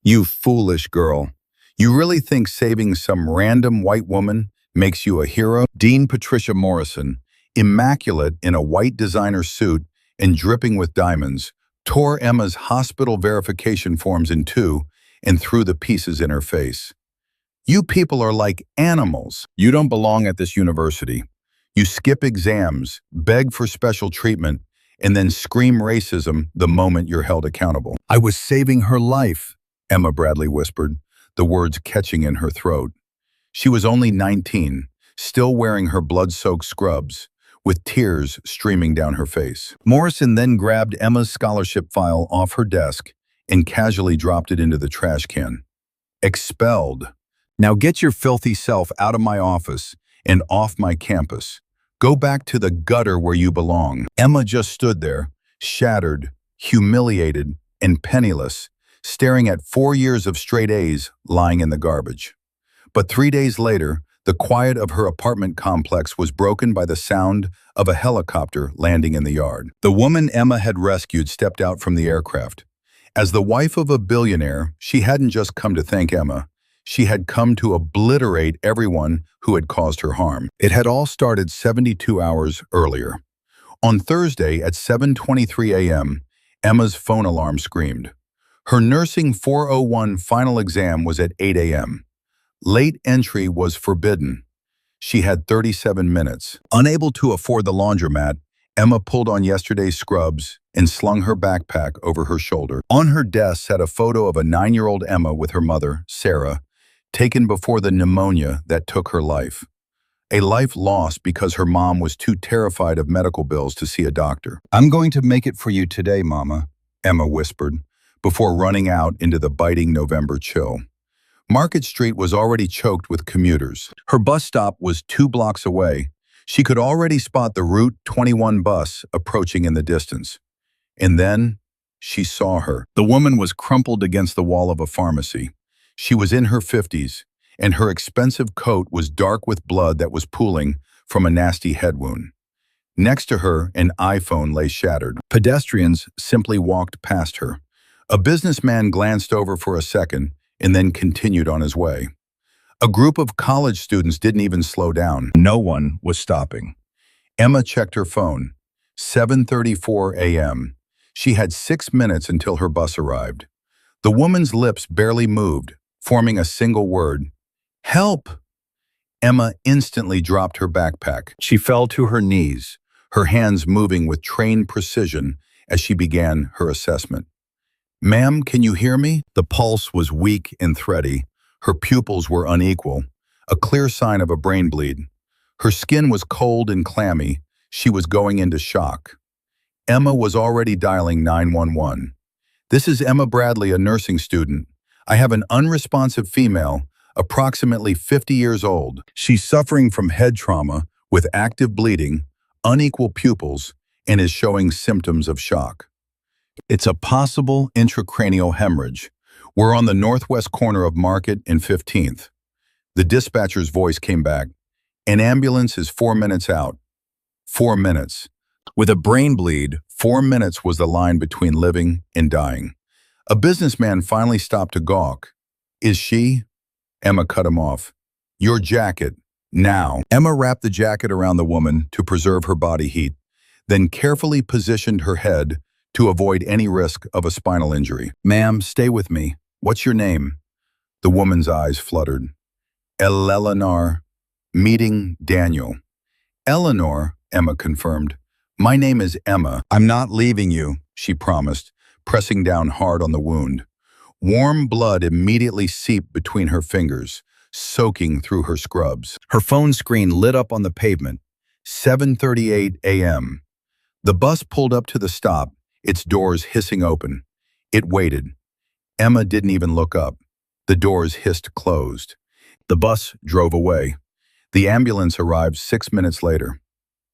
You foolish girl. You really think saving some random white woman makes you a hero? Dean Patricia Morrison, immaculate in a white designer suit and dripping with diamonds, tore Emma's hospital verification forms in two and threw the pieces in her face. You people are like animals. You don't belong at this university. You skip exams, beg for special treatment, and then scream racism the moment you're held accountable. I was saving her life, Emma Bradley whispered, the words catching in her throat. She was only 19, still wearing her blood-soaked scrubs, with tears streaming down her face. Morrison then grabbed Emma's scholarship file off her desk and casually dropped it into the trash can. Expelled. Now get your filthy self out of my office and off my campus. Go back to the gutter where you belong. Emma just stood there, shattered, humiliated, and penniless, staring at 4 years of straight A's lying in the garbage. But 3 days later, the quiet of her apartment complex was broken by the sound of a helicopter landing in the yard. The woman Emma had rescued stepped out from the aircraft. As the wife of a billionaire, she hadn't just come to thank Emma. She had come to obliterate everyone who had caused her harm. It had all started 72 hours earlier. On Thursday at 7:23 a.m., Emma's phone alarm screamed. Her nursing 401 final exam was at 8 a.m. Late entry was forbidden. She had 37 minutes. Unable to afford the laundromat, Emma pulled on yesterday's scrubs and slung her backpack over her shoulder. On her desk sat a photo of a 9-year-old Emma with her mother, Sarah, taken before the pneumonia that took her life. A life lost because her mom was too terrified of medical bills to see a doctor. I'm going to make it for you today, Mama, Emma whispered, before running out into the biting November chill. Market Street was already choked with commuters. Her bus stop was 2 blocks away. She could already spot the Route 21 bus approaching in the distance. And then she saw her. The woman was crumpled against the wall of a pharmacy. She was in her 50s, and her expensive coat was dark with blood that was pooling from a nasty head wound. Next to her, an iPhone lay shattered. Pedestrians simply walked past her. A businessman glanced over for a second and then continued on his way. A group of college students didn't even slow down. No one was stopping. Emma checked her phone. 7:34 a.m. She had 6 minutes until her bus arrived. The woman's lips barely moved, forming a single word. Help! Emma instantly dropped her backpack. She fell to her knees, her hands moving with trained precision as she began her assessment. Ma'am, can you hear me? The pulse was weak and thready. Her pupils were unequal, a clear sign of a brain bleed. Her skin was cold and clammy. She was going into shock. Emma was already dialing 911. This is Emma Bradley, a nursing student. I have an unresponsive female, approximately 50 years old. She's suffering from head trauma with active bleeding, unequal pupils, and is showing symptoms of shock. It's a possible intracranial hemorrhage. We're on the northwest corner of Market and 15th. The dispatcher's voice came back. An ambulance is 4 minutes out. 4 minutes. With a brain bleed, 4 minutes was the line between living and dying. A businessman finally stopped to gawk. Is she? Emma cut him off. Your jacket, now. Emma wrapped the jacket around the woman to preserve her body heat, then carefully positioned her head to avoid any risk of a spinal injury. Ma'am, stay with me. What's your name? The woman's eyes fluttered. Eleanor. Meeting Daniel. Eleanor, Emma confirmed. My name is Emma. I'm not leaving you, she promised, pressing down hard on the wound. Warm blood immediately seeped between her fingers, soaking through her scrubs. Her phone screen lit up on the pavement. 7:38 a.m. The bus pulled up to the stop, its doors hissing open. It waited. Emma didn't even look up. The doors hissed closed. The bus drove away. The ambulance arrived 6 minutes later.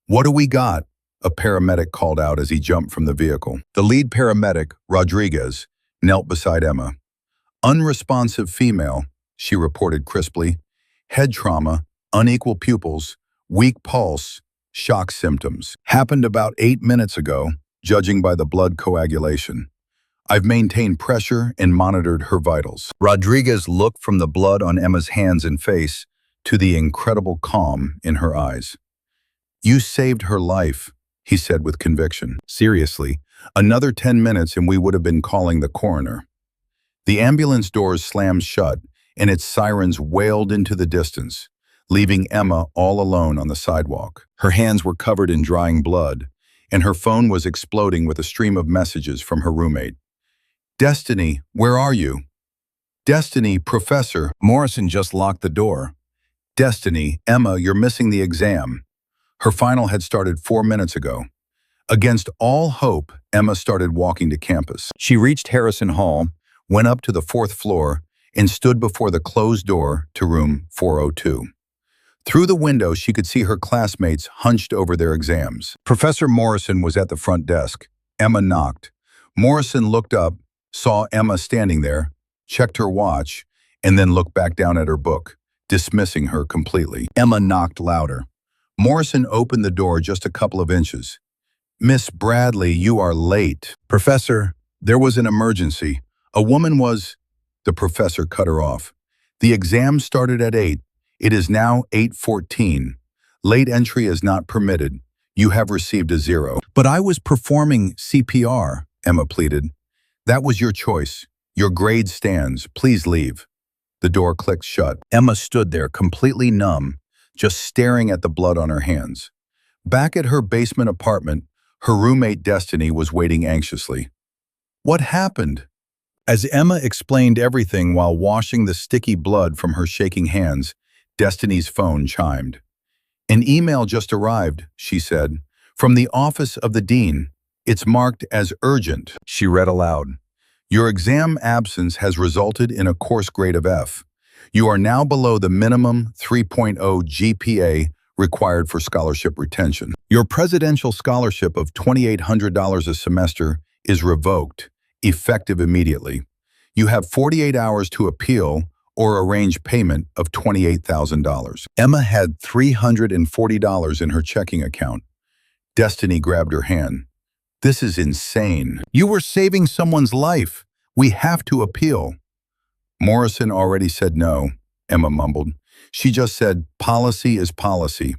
What do we got? A paramedic called out as he jumped from the vehicle. The lead paramedic, Rodriguez, knelt beside Emma. Unresponsive female, she reported crisply. Head trauma, unequal pupils, weak pulse, shock symptoms. Happened about 8 minutes ago, judging by the blood coagulation. I've maintained pressure and monitored her vitals. Rodriguez looked from the blood on Emma's hands and face to the incredible calm in her eyes. You saved her life, he said with conviction. Seriously, another 10 minutes and we would have been calling the coroner. The ambulance doors slammed shut and its sirens wailed into the distance, leaving Emma all alone on the sidewalk. Her hands were covered in drying blood, and her phone was exploding with a stream of messages from her roommate. Destiny, where are you? Destiny, Professor. Morrison just locked the door. Destiny, Emma, you're missing the exam. Her final had started 4 minutes ago. Against all hope, Emma started walking to campus. She reached Harrison Hall, went up to the 4th floor, and stood before the closed door to room 402. Through the window, she could see her classmates hunched over their exams. Professor Morrison was at the front desk. Emma knocked. Morrison looked up, saw Emma standing there, checked her watch, and then looked back down at her book, dismissing her completely. Emma knocked louder. Morrison opened the door just a couple of inches. Miss Bradley, you are late. Professor, there was an emergency. A woman was... The professor cut her off. The exam started at 8. It is now 8:14. Late entry is not permitted. You have received a 0. But I was performing CPR, Emma pleaded. That was your choice. Your grade stands. Please leave. The door clicked shut. Emma stood there completely numb, just staring at the blood on her hands. Back at her basement apartment, her roommate Destiny was waiting anxiously. What happened? As Emma explained everything while washing the sticky blood from her shaking hands, Destiny's phone chimed. An email just arrived, she said, from the office of the dean. It's marked as urgent. She read aloud. Your exam absence has resulted in a course grade of F. You are now below the minimum 3.0 GPA required for scholarship retention. Your presidential scholarship of $2,800 a semester is revoked, effective immediately. You have 48 hours to appeal or arrange payment of $28,000. Emma had $340 in her checking account. Destiny grabbed her hand. This is insane. You were saving someone's life. We have to appeal. Morrison already said no, Emma mumbled. She just said, policy is policy.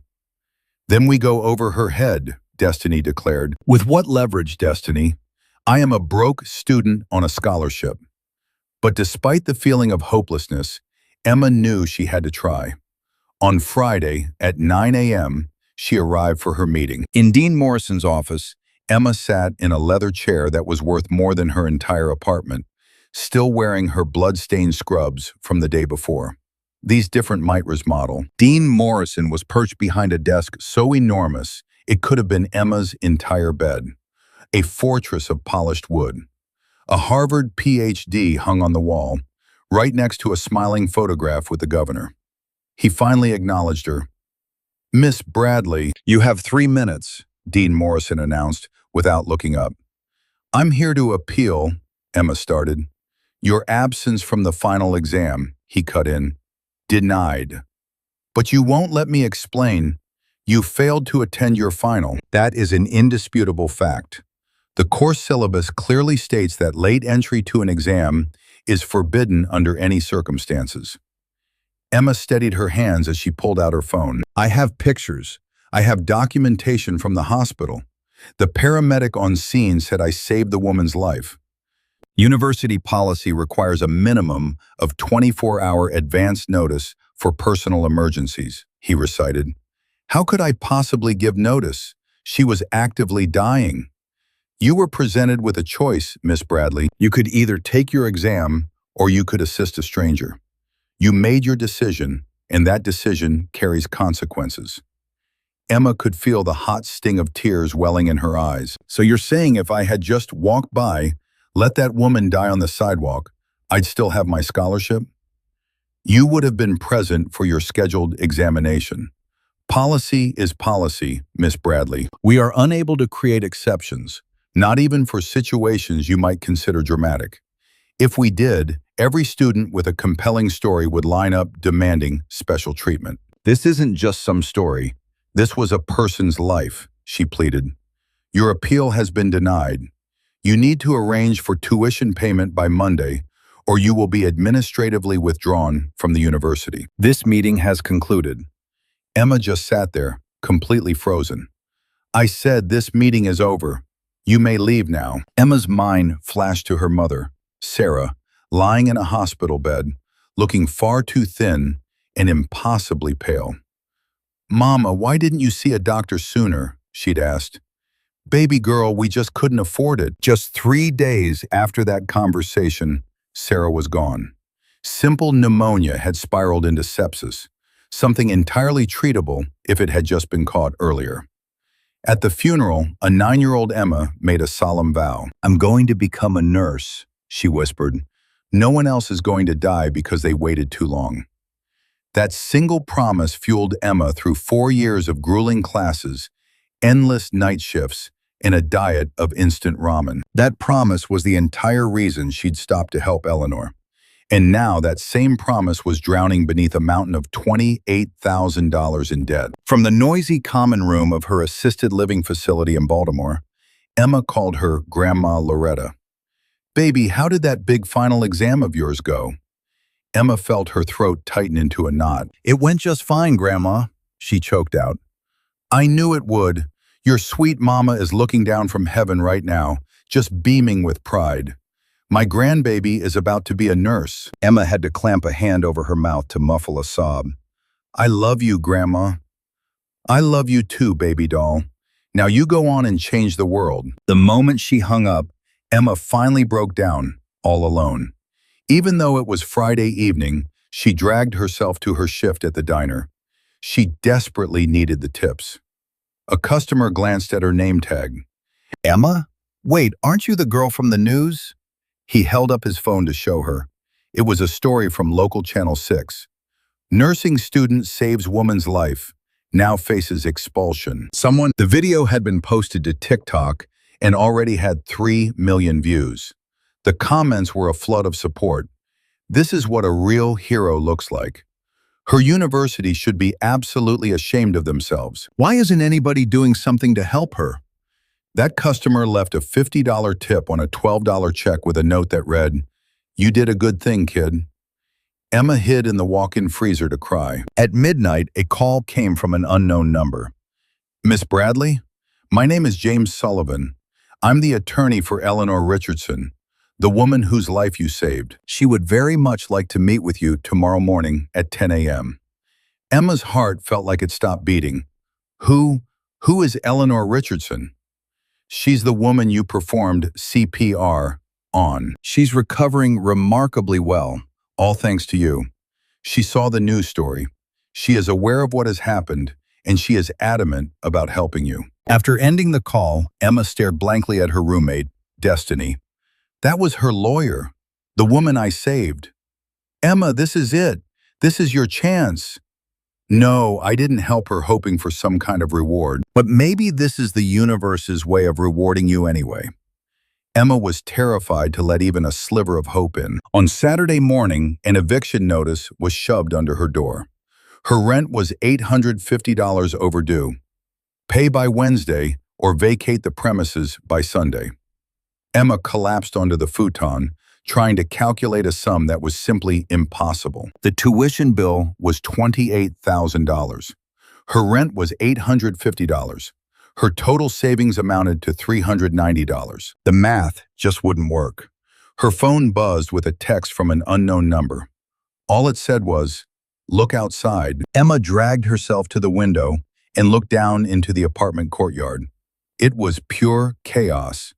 Then we go over her head, Destiny declared. With what leverage, Destiny? I am a broke student on a scholarship. But despite the feeling of hopelessness, Emma knew she had to try. On Friday, at 9 a.m., she arrived for her meeting. In Dean Morrison's office, Emma sat in a leather chair that was worth more than her entire apartment, still wearing her blood-stained scrubs from the day before. These different mitres model. Dean Morrison was perched behind a desk so enormous it could have been Emma's entire bed. A fortress of polished wood. A Harvard PhD hung on the wall, right next to a smiling photograph with the governor. He finally acknowledged her. Miss Bradley, you have 3 minutes, Dean Morrison announced without looking up. I'm here to appeal, Emma started. Your absence from the final exam, he cut in. Denied. But you won't let me explain. You failed to attend your final. That is an indisputable fact. The course syllabus clearly states that late entry to an exam is forbidden under any circumstances. Emma steadied her hands as she pulled out her phone. I have pictures. I have documentation from the hospital. The paramedic on scene said I saved the woman's life. University policy requires a minimum of 24-hour advance notice for personal emergencies, he recited. How could I possibly give notice? She was actively dying. You were presented with a choice, Miss Bradley. You could either take your exam or you could assist a stranger. You made your decision, and that decision carries consequences. Emma could feel the hot sting of tears welling in her eyes. So you're saying if I had just walked by, let that woman die on the sidewalk, I'd still have my scholarship? You would have been present for your scheduled examination. Policy is policy, Miss Bradley. We are unable to create exceptions, not even for situations you might consider dramatic. If we did, every student with a compelling story would line up demanding special treatment. This isn't just some story. This was a person's life, she pleaded. Your appeal has been denied. You need to arrange for tuition payment by Monday, or you will be administratively withdrawn from the university. This meeting has concluded. Emma just sat there, completely frozen. I said this meeting is over. You may leave now. Emma's mind flashed to her mother, Sarah, lying in a hospital bed, looking far too thin and impossibly pale. Mama, why didn't you see a doctor sooner? She'd asked. Baby girl, we just couldn't afford it. Just 3 days after that conversation, Sarah was gone. Simple pneumonia had spiraled into sepsis, something entirely treatable if it had just been caught earlier. At the funeral, a 9-year-old Emma made a solemn vow. I'm going to become a nurse, she whispered. No one else is going to die because they waited too long. That single promise fueled Emma through 4 years of grueling classes, endless night shifts, and a diet of instant ramen. That promise was the entire reason she'd stopped to help Eleanor. And now that same promise was drowning beneath a mountain of $28,000 in debt. From the noisy common room of her assisted living facility in Baltimore, Emma called her Grandma Loretta. Baby, how did that big final exam of yours go? Emma felt her throat tighten into a knot. It went just fine, Grandma, she choked out. I knew it would. Your sweet mama is looking down from heaven right now, just beaming with pride. My grandbaby is about to be a nurse. Emma had to clamp a hand over her mouth to muffle a sob. I love you, Grandma. I love you too, baby doll. Now you go on and change the world. The moment she hung up, Emma finally broke down, all alone. Even though it was Friday evening, she dragged herself to her shift at the diner. She desperately needed the tips. A customer glanced at her name tag. Emma? Wait, aren't you the girl from the news? He held up his phone to show her. It was a story from local Channel 6. Nursing student saves woman's life, now faces expulsion. The video had been posted to TikTok and already had 3 million views. The comments were a flood of support. This is what a real hero looks like. Her university should be absolutely ashamed of themselves. Why isn't anybody doing something to help her? That customer left a $50 tip on a $12 check with a note that read, You did a good thing, kid. Emma hid in the walk-in freezer to cry. At midnight, a call came from an unknown number. Miss Bradley? My name is James Sullivan. I'm the attorney for Eleanor Richardson, the woman whose life you saved. She would very much like to meet with you tomorrow morning at 10 a.m. Emma's heart felt like it stopped beating. Who is Eleanor Richardson? She's the woman you performed CPR on. She's recovering remarkably well, all thanks to you. She saw the news story. She is aware of what has happened, and she is adamant about helping you. After ending the call, Emma stared blankly at her roommate, Destiny. That was her lawyer, the woman I saved. Emma, this is it. This is your chance. No, I didn't help her hoping for some kind of reward, but maybe this is the universe's way of rewarding you anyway. Emma was terrified to let even a sliver of hope in. On Saturday morning, an eviction notice was shoved under her door. Her rent was $850 overdue. Pay by Wednesday or vacate the premises by Sunday. Emma collapsed onto the futon, trying to calculate a sum that was simply impossible. The tuition bill was $28,000. Her rent was $850. Her total savings amounted to $390. The math just wouldn't work. Her phone buzzed with a text from an unknown number. All it said was, "Look outside." Emma dragged herself to the window and looked down into the apartment courtyard. It was pure chaos.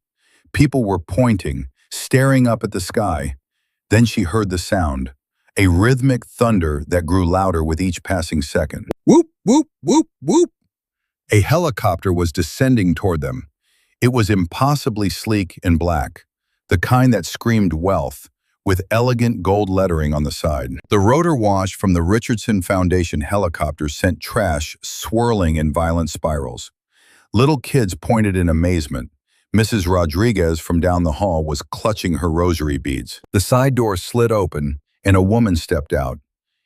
People were pointing, staring up at the sky. Then she heard the sound, a rhythmic thunder that grew louder with each passing second. Whoop, whoop, whoop, whoop. A helicopter was descending toward them. It was impossibly sleek and black, the kind that screamed wealth, with elegant gold lettering on the side. The rotor wash from the Richardson Foundation helicopter sent trash swirling in violent spirals. Little kids pointed in amazement. Mrs. Rodriguez from down the hall was clutching her rosary beads. The side door slid open, and a woman stepped out.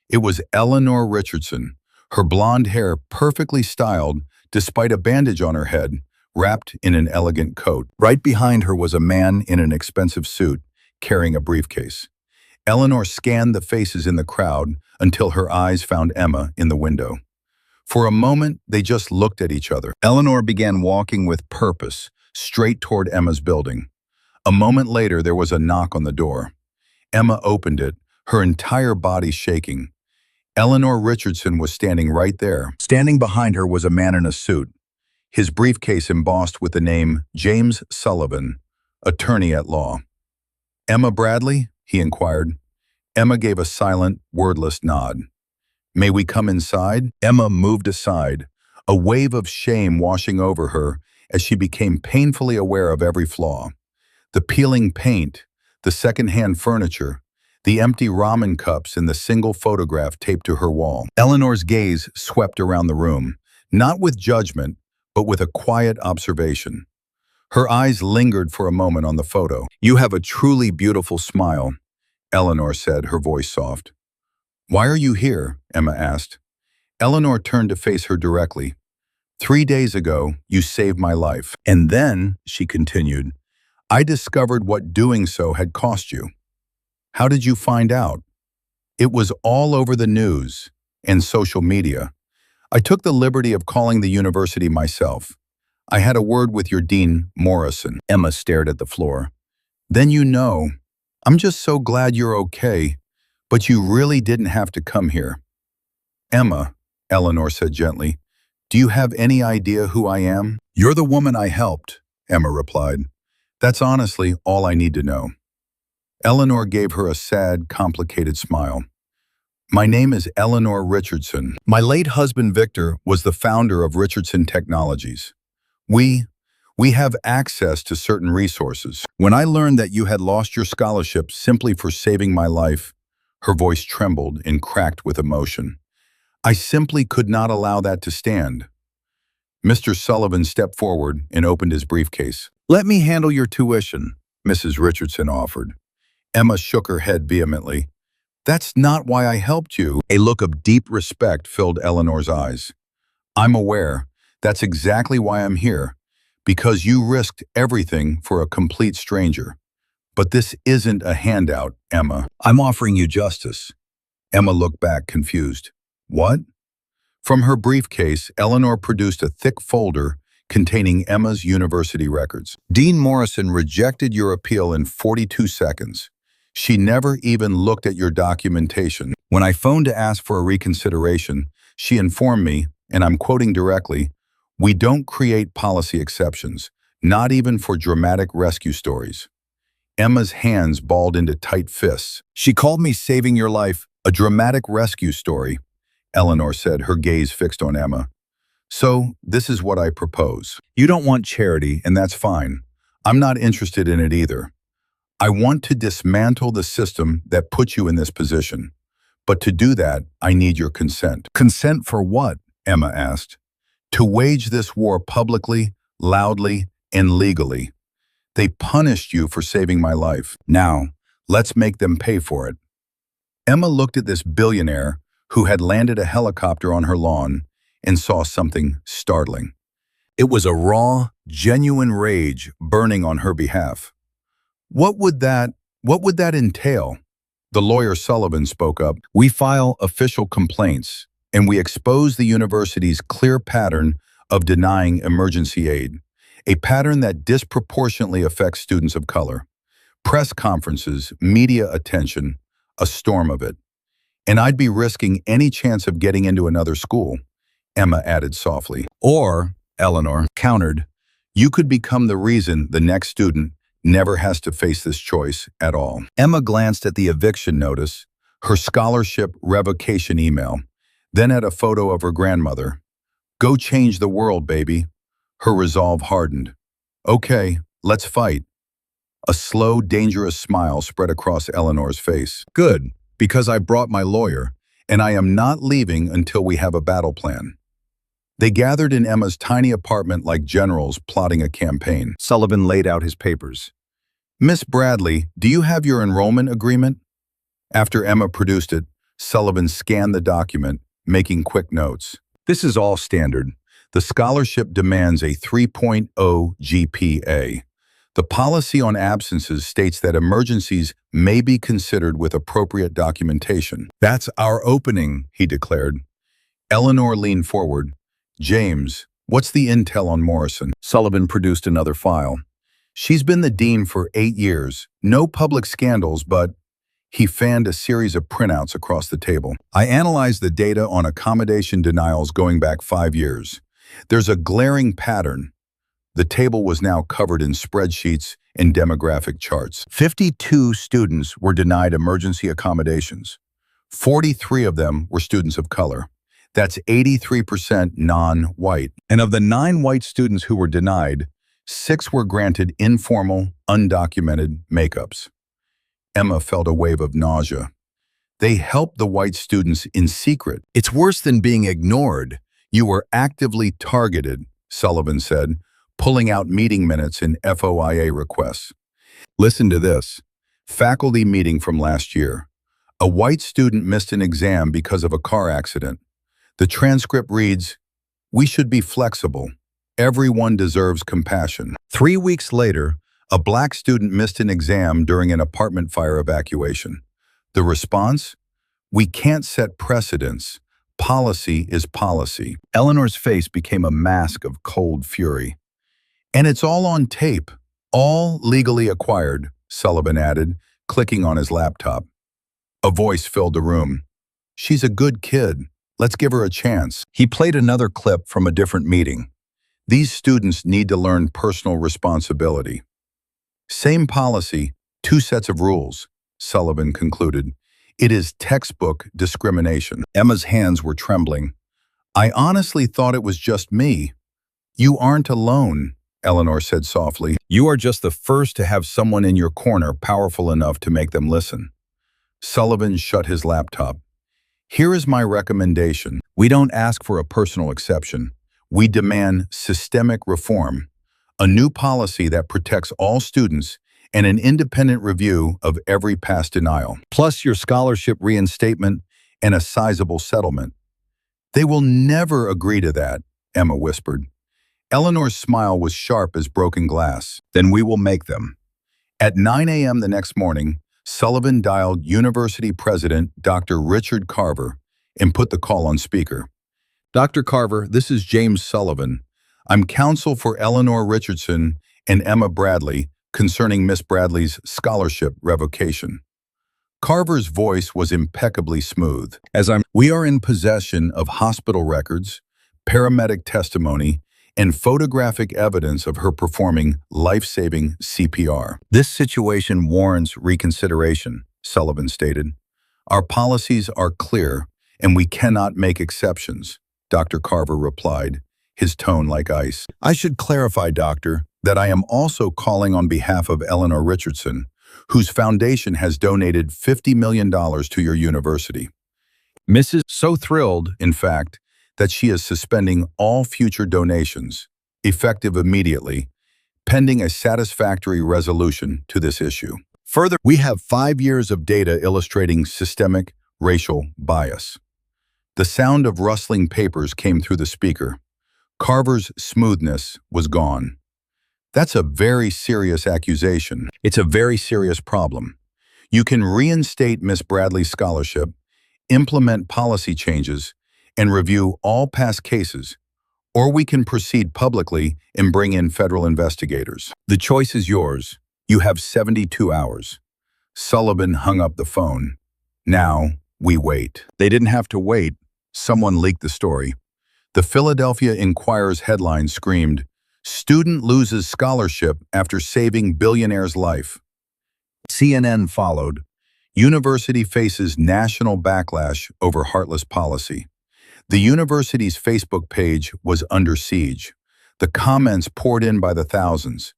It was Eleanor Richardson, her blonde hair perfectly styled despite a bandage on her head, wrapped in an elegant coat. Right behind her was a man in an expensive suit, carrying a briefcase. Eleanor scanned the faces in the crowd until her eyes found Emma in the window. For a moment, they just looked at each other. Eleanor began walking with purpose, straight toward Emma's building. A moment later, there was a knock on the door. Emma opened it, her entire body shaking. Eleanor Richardson was standing right there. Standing behind her was a man in a suit, his briefcase embossed with the name James Sullivan, attorney at law. "Emma Bradley?" he inquired. Emma gave a silent, wordless nod. "May we come inside?" Emma moved aside, a wave of shame washing over her as she became painfully aware of every flaw. The peeling paint, the second-hand furniture, the empty ramen cups and the single photograph taped to her wall. Eleanor's gaze swept around the room, not with judgment, but with a quiet observation. Her eyes lingered for a moment on the photo. "You have a truly beautiful smile," Eleanor said, her voice soft. "Why are you here?" Emma asked. Eleanor turned to face her directly. "3 days ago, you saved my life. And then," she continued, "I discovered what doing so had cost you." "How did you find out?" "It was all over the news and social media. I took the liberty of calling the university myself. I had a word with your dean, Morrison." Emma stared at the floor. "Then you know. I'm just so glad you're okay, but you really didn't have to come here." "Emma," Eleanor said gently, "do you have any idea who I am?" "You're the woman I helped," Emma replied. "That's honestly all I need to know." Eleanor gave her a sad, complicated smile. "My name is Eleanor Richardson. My late husband, Victor, was the founder of Richardson Technologies. We have access to certain resources. When I learned that you had lost your scholarship simply for saving my life," her voice trembled and cracked with emotion, "I simply could not allow that to stand." Mr. Sullivan stepped forward and opened his briefcase. "Let me handle your tuition," Mrs. Richardson offered. Emma shook her head vehemently. "That's not why I helped you." A look of deep respect filled Eleanor's eyes. "I'm aware. That's exactly why I'm here. Because you risked everything for a complete stranger. But this isn't a handout, Emma. I'm offering you justice." Emma looked back, confused. "What?" From her briefcase, Eleanor produced a thick folder containing Emma's university records. "Dean Morrison rejected your appeal in 42 seconds. She never even looked at your documentation. When I phoned to ask for a reconsideration, she informed me, and I'm quoting directly, 'We don't create policy exceptions, not even for dramatic rescue stories.'" Emma's hands balled into tight fists. "She called me saving your life a dramatic rescue story," Eleanor said, her gaze fixed on Emma. "So, this is what I propose. You don't want charity, and that's fine. I'm not interested in it either. I want to dismantle the system that put you in this position. But to do that, I need your consent." "Consent for what?" Emma asked. "To wage this war publicly, loudly, and legally. They punished you for saving my life. Now, let's make them pay for it." Emma looked at this billionaire who had landed a helicopter on her lawn and saw something startling. It was a raw, genuine rage burning on her behalf. What would that entail?" The lawyer Sullivan spoke up. "We file official complaints, and we expose the university's clear pattern of denying emergency aid, a pattern that disproportionately affects students of color. Press conferences, media attention, a storm of it. And I'd be risking any chance of getting into another school," Emma added softly. "Or," Eleanor countered, "you could become the reason the next student never has to face this choice at all." Emma glanced at the eviction notice, her scholarship revocation email, then at a photo of her grandmother. "Go change the world, baby." Her resolve hardened. "Okay, let's fight." A slow, dangerous smile spread across Eleanor's face. "Good, because I brought my lawyer, and I am not leaving until we have a battle plan." They gathered in Emma's tiny apartment like generals plotting a campaign. Sullivan laid out his papers. "Miss Bradley, do you have your enrollment agreement?" After Emma produced it, Sullivan scanned the document, making quick notes. "This is all standard. The scholarship demands a 3.0 GPA. The policy on absences states that emergencies may be considered with appropriate documentation. That's our opening, he declared. Eleanor leaned forward. James, what's the intel on Morrison? Sullivan produced another file. She's been the dean for 8 years. No public scandals, but he fanned a series of printouts across the table. I analyzed the data on accommodation denials going back 5 years. There's a glaring pattern. The table was now covered in spreadsheets and demographic charts. 52 students were denied emergency accommodations. 43 of them were students of color. That's 83% non-white. And of the 9 white students who were denied, 6 were granted informal, undocumented makeups. Emma felt a wave of nausea. They helped the white students in secret. It's worse than being ignored. You were actively targeted, Sullivan said, pulling out meeting minutes and FOIA requests. Listen to this. Faculty meeting from last year. A white student missed an exam because of a car accident. The transcript reads, "We should be flexible. Everyone deserves compassion." 3 weeks later, a black student missed an exam during an apartment fire evacuation. The response? "We can't set precedents. Policy is policy." Eleanor's face became a mask of cold fury. "And it's all on tape, all legally acquired," Sullivan added, clicking on his laptop. A voice filled the room. "She's a good kid. Let's give her a chance." He played another clip from a different meeting. "These students need to learn personal responsibility." "Same policy, 2 sets of rules," Sullivan concluded. "It is textbook discrimination." Emma's hands were trembling. "I honestly thought it was just me." "You aren't alone," Eleanor said softly. "You are just the first to have someone in your corner powerful enough to make them listen." Sullivan shut his laptop. "Here is my recommendation. We don't ask for a personal exception. We demand systemic reform, a new policy that protects all students, and an independent review of every past denial, plus your scholarship reinstatement and a sizable settlement." "They will never agree to that," Emma whispered. Eleanor's smile was sharp as broken glass. "Then we will make them." At 9 a.m. the next morning, Sullivan dialed University President Dr. Richard Carver and put the call on speaker. "Dr. Carver, this is James Sullivan. I'm counsel for Eleanor Richardson and Emma Bradley concerning Miss Bradley's scholarship revocation." Carver's voice was impeccably smooth. "We are in possession of hospital records, paramedic testimony, and photographic evidence of her performing life-saving CPR. This situation warrants reconsideration," Sullivan stated. "Our policies are clear, and we cannot make exceptions," Dr. Carver replied, his tone like ice. "I should clarify, Doctor, that I am also calling on behalf of Eleanor Richardson, whose foundation has donated $50 million to your university. Mrs. so thrilled, in fact, that she is suspending all future donations, effective immediately, pending a satisfactory resolution to this issue. Further, we have 5 years of data illustrating systemic racial bias." The sound of rustling papers came through the speaker. Carver's smoothness was gone. "That's a very serious accusation. It's a very serious problem. You can reinstate Miss Bradley's scholarship, implement policy changes, and review all past cases, or we can proceed publicly and bring in federal investigators. The choice is yours. You have 72 hours. Sullivan hung up the phone. "Now, we wait." They didn't have to wait. Someone leaked the story. The Philadelphia Inquirer's headline screamed, "Student loses scholarship after saving billionaire's life." CNN followed. University faces national backlash over heartless policy. The university's Facebook page was under siege. The comments poured in by the thousands.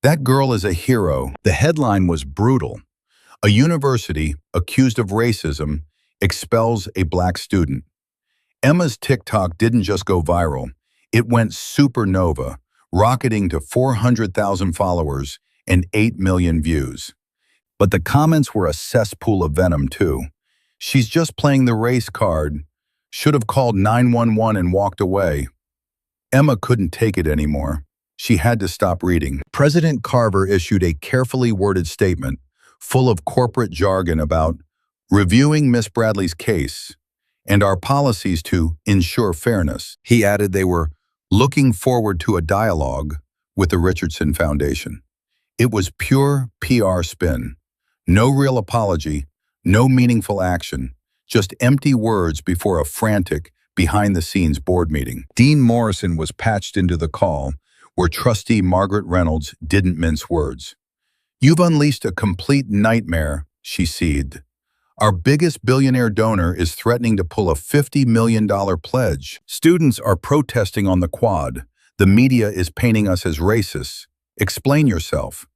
"That girl is a hero." The headline was brutal. "A university accused of racism expels a black student." Emma's TikTok didn't just go viral. It went supernova, rocketing to 400,000 followers and 8 million views. But the comments were a cesspool of venom, too. "She's just playing the race card. Should have called 911 and walked away." Emma couldn't take it anymore. She had to stop reading. President Carver issued a carefully worded statement, full of corporate jargon about reviewing Miss Bradley's case and our policies to ensure fairness. He added they were looking forward to a dialogue with the Richardson Foundation. It was pure PR spin. No real apology, no meaningful action, just empty words before a frantic, behind-the-scenes board meeting. Dean Morrison was patched into the call, where Trustee Margaret Reynolds didn't mince words. "You've unleashed a complete nightmare," she seethed. "Our biggest billionaire donor is threatening to pull a $50 million pledge. Students are protesting on the quad. The media is painting us as racists. Explain yourself."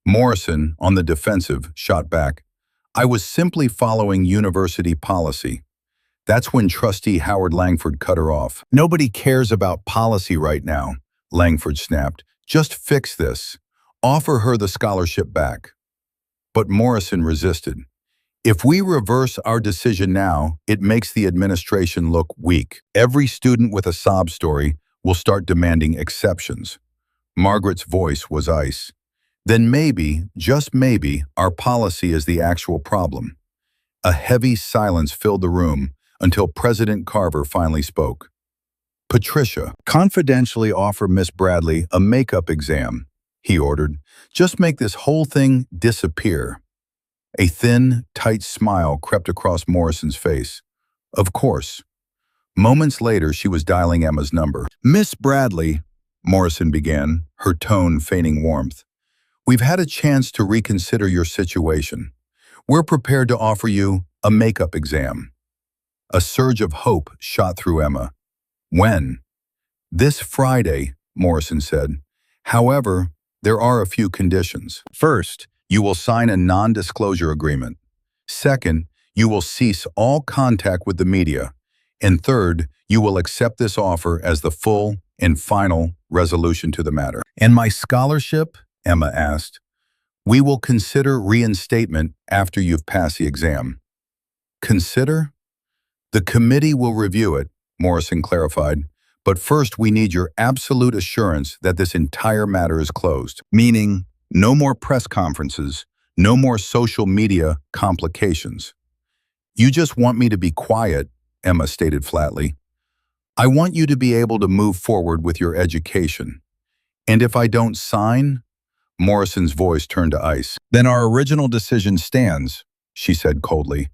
Morrison, on the defensive, shot back, "I was simply following university policy." That's when Trustee Howard Langford cut her off. "Nobody cares about policy right now," Langford snapped. "Just fix this. Offer her the scholarship back." But Morrison resisted. "If we reverse our decision now, it makes the administration look weak. Every student with a sob story will start demanding exceptions." Margaret's voice was ice. "Then maybe, just maybe, our policy is the actual problem." A heavy silence filled the room until President Carver finally spoke. "Patricia, confidentially offer Miss Bradley a makeup exam," he ordered. "Just make this whole thing disappear." A thin, tight smile crept across Morrison's face. "Of course." Moments later, she was dialing Emma's number. "Miss Bradley," Morrison began, her tone feigning warmth, "we've had a chance to reconsider your situation. We're prepared to offer you a makeup exam." A surge of hope shot through Emma. "When?" "This Friday," Morrison said. "However, there are a few conditions. First, you will sign a non-disclosure agreement. Second, you will cease all contact with the media. And third, you will accept this offer as the full and final resolution to the matter." "And my scholarship?" Emma asked. "We will consider reinstatement after you've passed the exam." "Consider?" "The committee will review it," Morrison clarified. "But first we need your absolute assurance that this entire matter is closed." "Meaning, no more press conferences, no more social media complications." "You just want me to be quiet," Emma stated flatly. "I want you to be able to move forward with your education. And if I don't sign?" Morrison's voice turned to ice. "Then our original decision stands," she said coldly.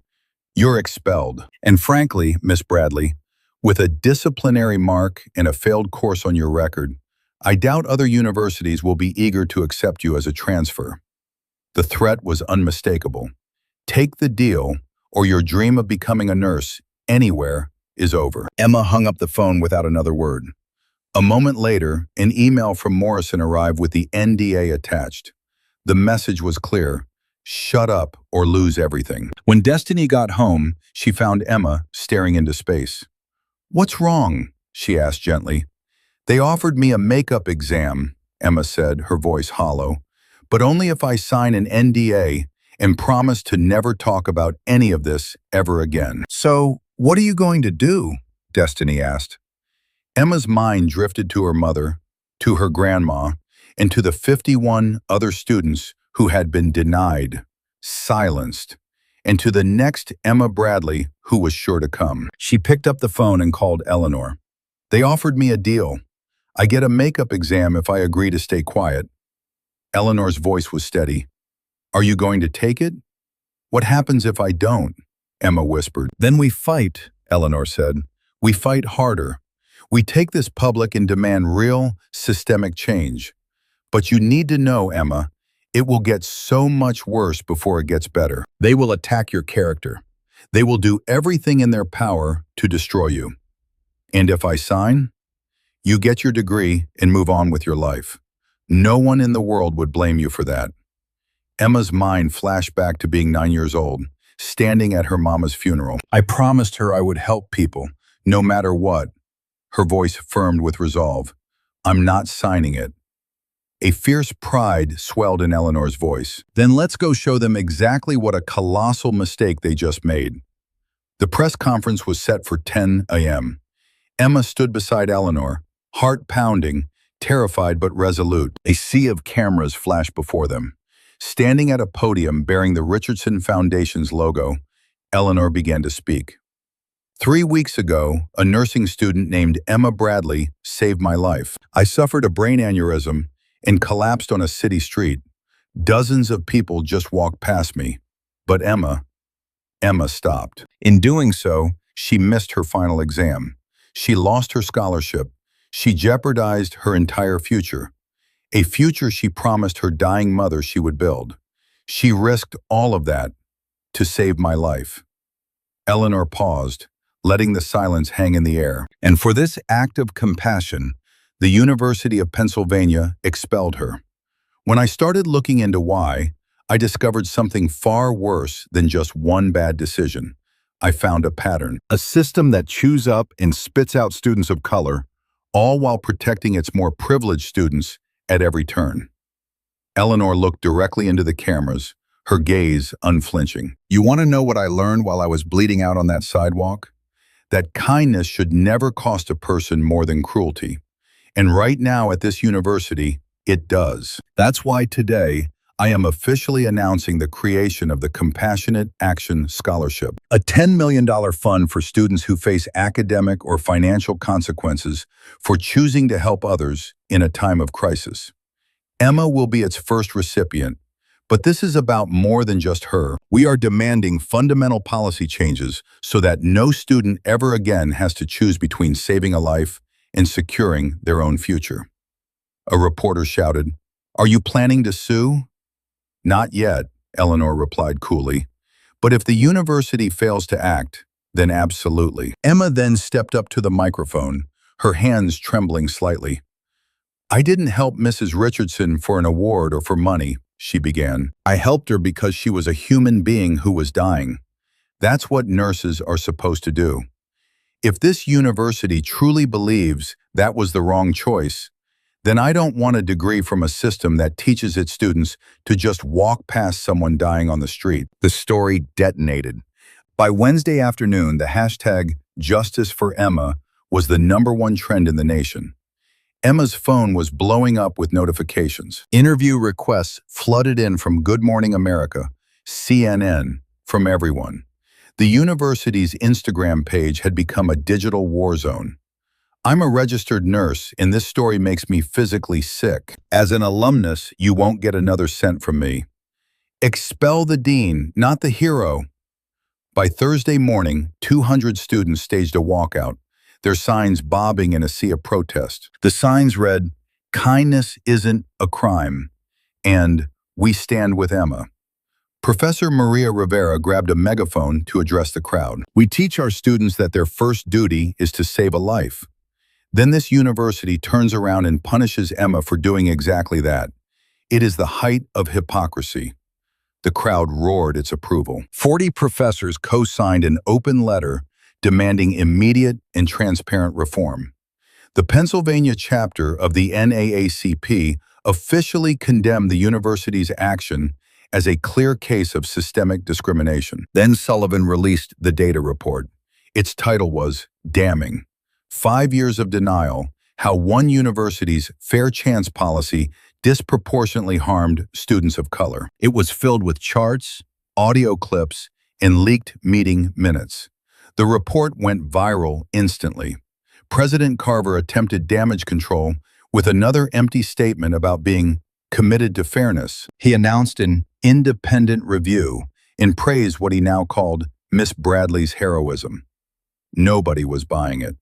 "You're expelled. And frankly, Miss Bradley, with a disciplinary mark and a failed course on your record, I doubt other universities will be eager to accept you as a transfer." The threat was unmistakable. Take the deal, or your dream of becoming a nurse anywhere is over. Emma hung up the phone without another word. A moment later, an email from Morrison arrived with the NDA attached. The message was clear: shut up or lose everything. When Destiny got home, she found Emma staring into space. "What's wrong?" she asked gently. "They offered me a makeup exam," Emma said, her voice hollow, "but only if I sign an NDA and promise to never talk about any of this ever again." "So, what are you going to do?" Destiny asked. Emma's mind drifted to her mother, to her grandma, and to the 51 other students who had been denied, silenced, and to the next Emma Bradley who was sure to come. She picked up the phone and called Eleanor. "They offered me a deal. I get a makeup exam if I agree to stay quiet." Eleanor's voice was steady. "Are you going to take it?" "What happens if I don't?" Emma whispered. "Then we fight," Eleanor said. "We fight harder. We take this public and demand real, systemic change. But you need to know, Emma, it will get so much worse before it gets better. They will attack your character. They will do everything in their power to destroy you. And if I sign, you get your degree and move on with your life. No one in the world would blame you for that." Emma's mind flashed back to being 9 years old, standing at her mama's funeral. "I promised her I would help people, no matter what." Her voice firmed with resolve. "I'm not signing it." A fierce pride swelled in Eleanor's voice. "Then let's go show them exactly what a colossal mistake they just made." The press conference was set for 10 a.m. Emma stood beside Eleanor, heart pounding, terrified but resolute. A sea of cameras flashed before them. Standing at a podium bearing the Richardson Foundation's logo, Eleanor began to speak. 3 weeks ago, a nursing student named Emma Bradley saved my life. I suffered a brain aneurysm and collapsed on a city street. Dozens of people just walked past me. But Emma stopped. In doing so, she missed her final exam. She lost her scholarship. She jeopardized her entire future. A future she promised her dying mother she would build. She risked all of that to save my life. Eleanor paused, letting the silence hang in the air. And for this act of compassion, the University of Pennsylvania expelled her. When I started looking into why, I discovered something far worse than just one bad decision. I found a pattern. A system that chews up and spits out students of color, all while protecting its more privileged students at every turn. Eleanor looked directly into the cameras, her gaze unflinching. You want to know what I learned while I was bleeding out on that sidewalk? That kindness should never cost a person more than cruelty. And right now at this university, it does. That's why today, I am officially announcing the creation of the Compassionate Action Scholarship, a $10 million fund for students who face academic or financial consequences for choosing to help others in a time of crisis. Emma will be its first recipient, but this is about more than just her. We are demanding fundamental policy changes so that no student ever again has to choose between saving a life and securing their own future. A reporter shouted, "Are you planning to sue?" "Not yet," Eleanor replied coolly. "But if the university fails to act, then absolutely." Emma then stepped up to the microphone, her hands trembling slightly. "I didn't help Mrs. Richardson for an award or for money," she began. "I helped her because she was a human being who was dying. That's what nurses are supposed to do. If this university truly believes that was the wrong choice, then I don't want a degree from a system that teaches its students to just walk past someone dying on the street." The story detonated. By Wednesday afternoon, the hashtag Justice for Emma was the #1 trend in the nation. Emma's phone was blowing up with notifications. Interview requests flooded in from Good Morning America, CNN, from everyone. The university's Instagram page had become a digital war zone. "I'm a registered nurse, and this story makes me physically sick. As an alumnus, you won't get another cent from me. Expel the dean, not the hero." By Thursday morning, 200 students staged a walkout, their signs bobbing in a sea of protest. The signs read, "Kindness isn't a crime," and "We stand with Emma." Professor Maria Rivera grabbed a megaphone to address the crowd. "We teach our students that their first duty is to save a life. Then this university turns around and punishes Emma for doing exactly that. It is the height of hypocrisy." The crowd roared its approval. 40 professors co-signed an open letter demanding immediate and transparent reform. The Pennsylvania chapter of the NAACP officially condemned the university's action as a clear case of systemic discrimination. Then Sullivan released the data report. Its title was Damning. 5 years of denial, how one university's fair chance policy disproportionately harmed students of color. It was filled with charts, audio clips, and leaked meeting minutes. The report went viral instantly. President Carver attempted damage control with another empty statement about being committed to fairness. He announced an independent review and praised what he now called Miss Bradley's heroism. Nobody was buying it.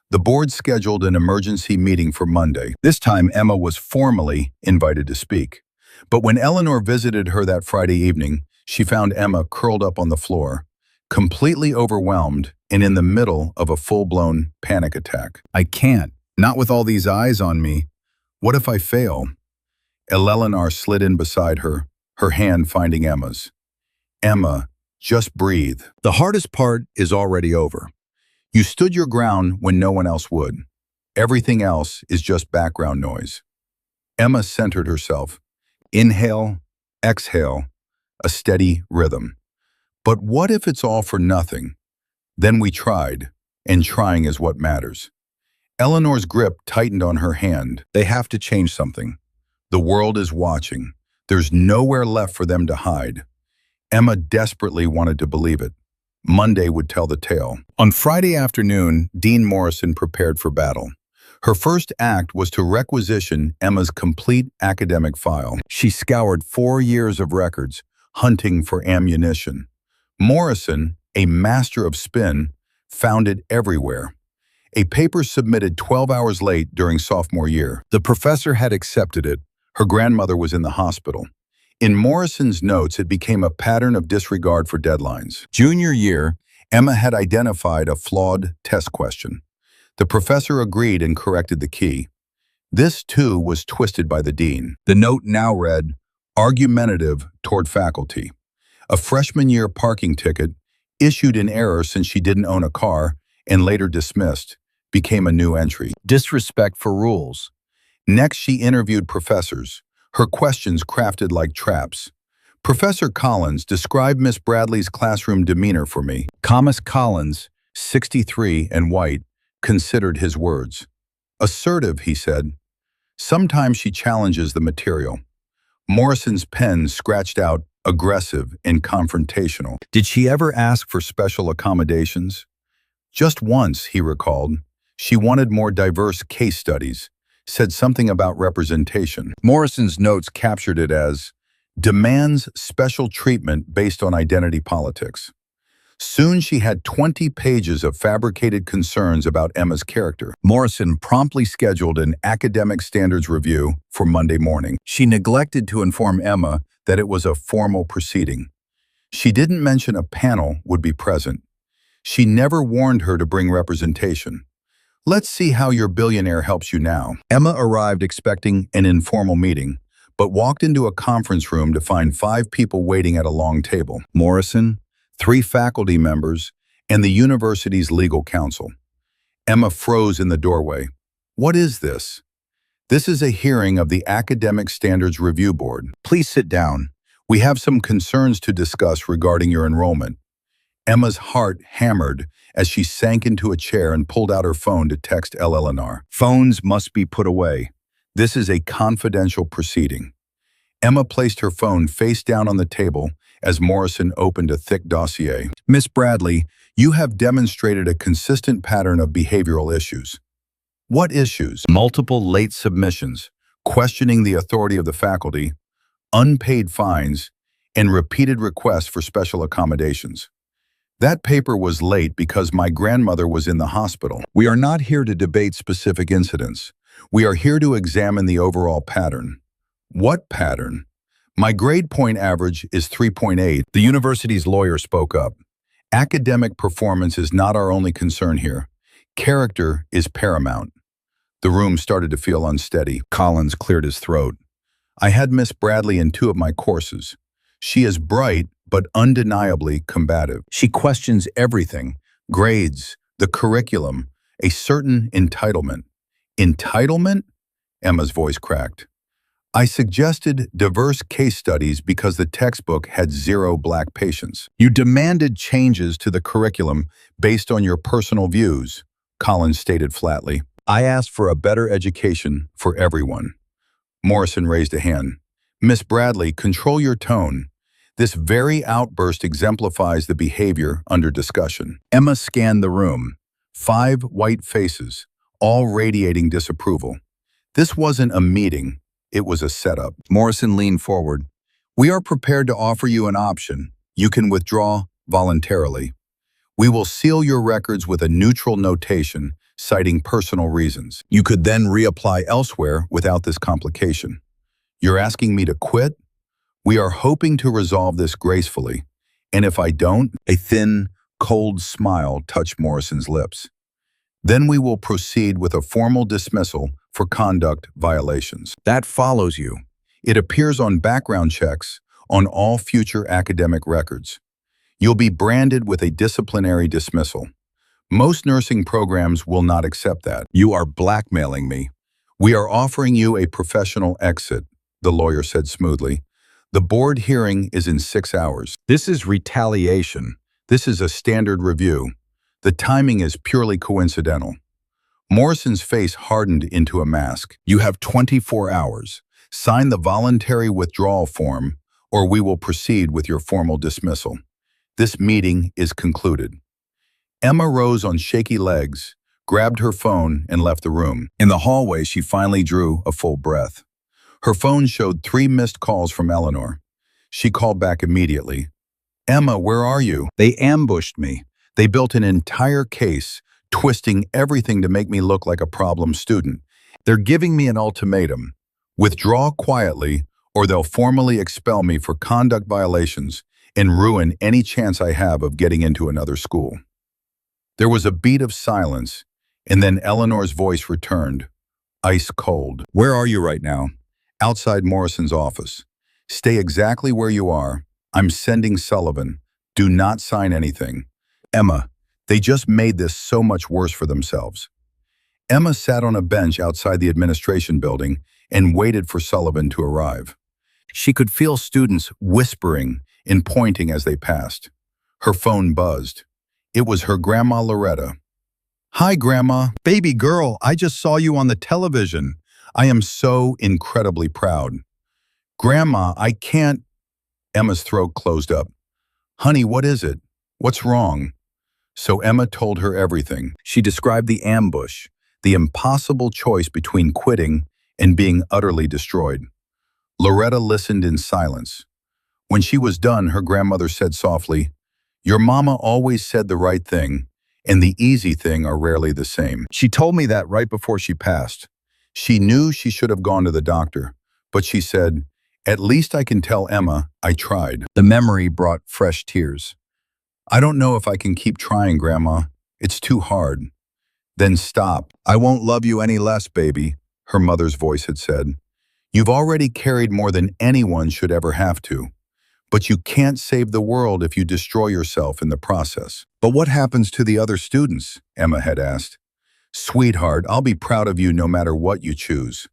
The board scheduled an emergency meeting for Monday. This time, Emma was formally invited to speak. But when Eleanor visited her that Friday evening, she found Emma curled up on the floor, completely overwhelmed and in the middle of a full-blown panic attack. "I can't. Not with all these eyes on me. What if I fail?" Eleanor slid in beside her, her hand finding Emma's. "Emma, just breathe. The hardest part is already over. You stood your ground when no one else would. Everything else is just background noise." Emma centered herself. Inhale, exhale, a steady rhythm. "But what if it's all for nothing? Then we tried, and trying is what matters." Eleanor's grip tightened on her hand. They have to change something. The world is watching. There's nowhere left for them to hide. Emma desperately wanted to believe it. Monday would tell the tale. On Friday afternoon, Dean Morrison prepared for battle. Her first act was to requisition Emma's complete academic file. She scoured 4 years of records, hunting for ammunition. Morrison, a master of spin, found it everywhere. A paper submitted 12 hours late during sophomore year. The professor had accepted it. Her grandmother was in the hospital. In Morrison's notes, it became a pattern of disregard for deadlines. Junior year, Emma had identified a flawed test question. The professor agreed and corrected the key. This, too, was twisted by the dean. The note now read, "Argumentative toward faculty. A freshman year parking ticket, issued in error since she didn't own a car and later dismissed, became a new entry. Disrespect for rules." Next, she interviewed professors, her questions crafted like traps. "Professor Collins, describe Miss Bradley's classroom demeanor for me." Thomas Collins, 63 and white, considered his words. "Assertive," he said. "Sometimes she challenges the material." Morrison's pen scratched out aggressive and confrontational. "Did she ever ask for special accommodations?" "Just once," he recalled. "She wanted more diverse case studies, said something about representation." Morrison's notes captured it as, "Demands special treatment based on identity politics." Soon she had 20 pages of fabricated concerns about Emma's character. Morrison promptly scheduled an academic standards review for Monday morning. She neglected to inform Emma that it was a formal proceeding. She didn't mention a panel would be present. She never warned her to bring representation. "Let's see how your billionaire helps you now." Emma arrived expecting an informal meeting, but walked into a conference room to find 5 people waiting at a long table. Morrison, 3 faculty members, and the university's legal counsel. Emma froze in the doorway. "What is this?" "This is a hearing of the Academic Standards Review Board. Please sit down. We have some concerns to discuss regarding your enrollment." Emma's heart hammered as she sank into a chair and pulled out her phone to text Eleanor. "Phones must be put away. This is a confidential proceeding." Emma placed her phone face down on the table as Morrison opened a thick dossier. "Miss Bradley, you have demonstrated a consistent pattern of behavioral issues." "What issues?" "Multiple late submissions, questioning the authority of the faculty, unpaid fines, and repeated requests for special accommodations." "That paper was late because my grandmother was in the hospital." "We are not here to debate specific incidents. We are here to examine the overall pattern." "What pattern?" "My grade point average is 3.8. The university's lawyer spoke up. "Academic performance is not our only concern here. Character is paramount." The room started to feel unsteady. Collins cleared his throat. "I had Miss Bradley in 2 of my courses. She is bright, but undeniably combative. She questions everything, grades, the curriculum, a certain entitlement." "Entitlement?" Emma's voice cracked. "I suggested diverse case studies because the textbook had 0 black patients. You demanded changes to the curriculum based on your personal views," Collins stated flatly. "I asked for a better education for everyone." Morrison raised a hand. "Miss Bradley, control your tone. This very outburst exemplifies the behavior under discussion." Emma scanned the room. 5 white faces, all radiating disapproval. This wasn't a meeting. It was a setup. Morrison leaned forward. "We are prepared to offer you an option. You can withdraw voluntarily. We will seal your records with a neutral notation citing personal reasons. You could then reapply elsewhere without this complication. You're asking me to quit? We are hoping to resolve this gracefully. And if I don't," a thin, cold smile touched Morrison's lips, "then we will proceed with a formal dismissal for conduct violations. That follows you. It appears on background checks on all future academic records. You'll be branded with a disciplinary dismissal. Most nursing programs will not accept that." "You are blackmailing me." "We are offering you a professional exit," the lawyer said smoothly. "The board hearing is in 6 hours. This is retaliation. This is a standard review. The timing is purely coincidental." Morrison's face hardened into a mask. You have 24 hours. Sign the voluntary withdrawal form, or we will proceed with your formal dismissal. This meeting is concluded. Emma rose on shaky legs, grabbed her phone, and left the room. In the hallway, she finally drew a full breath. Her phone showed 3 missed calls from Eleanor. She called back immediately. Emma, where are you? They ambushed me. They built an entire case, twisting everything to make me look like a problem student. They're giving me an ultimatum. Withdraw quietly, or they'll formally expel me for conduct violations and ruin any chance I have of getting into another school. There was a beat of silence, and then Eleanor's voice returned, ice cold. Where are you right now? Outside Morrison's office. Stay exactly where you are. I'm sending Sullivan. Do not sign anything. Emma, they just made this so much worse for themselves. Emma sat on a bench outside the administration building and waited for Sullivan to arrive. She could feel students whispering and pointing as they passed. Her phone buzzed. It was her grandma Loretta. Hi, Grandma. Baby girl, I just saw you on the television. I am so incredibly proud. Grandma, I can't. Emma's throat closed up. Honey, what is it? What's wrong? So Emma told her everything. She described the ambush, the impossible choice between quitting and being utterly destroyed. Loretta listened in silence. When she was done, her grandmother said softly, Your mama always said the right thing, and the easy thing are rarely the same. She told me that right before she passed. She knew she should have gone to the doctor, but she said, At least I can tell Emma I tried. The memory brought fresh tears. I don't know if I can keep trying, Grandma. It's too hard. Then stop. I won't love you any less, baby, her mother's voice had said. You've already carried more than anyone should ever have to. But you can't save the world if you destroy yourself in the process. But what happens to the other students? Emma had asked. Sweetheart, I'll be proud of you no matter what you choose.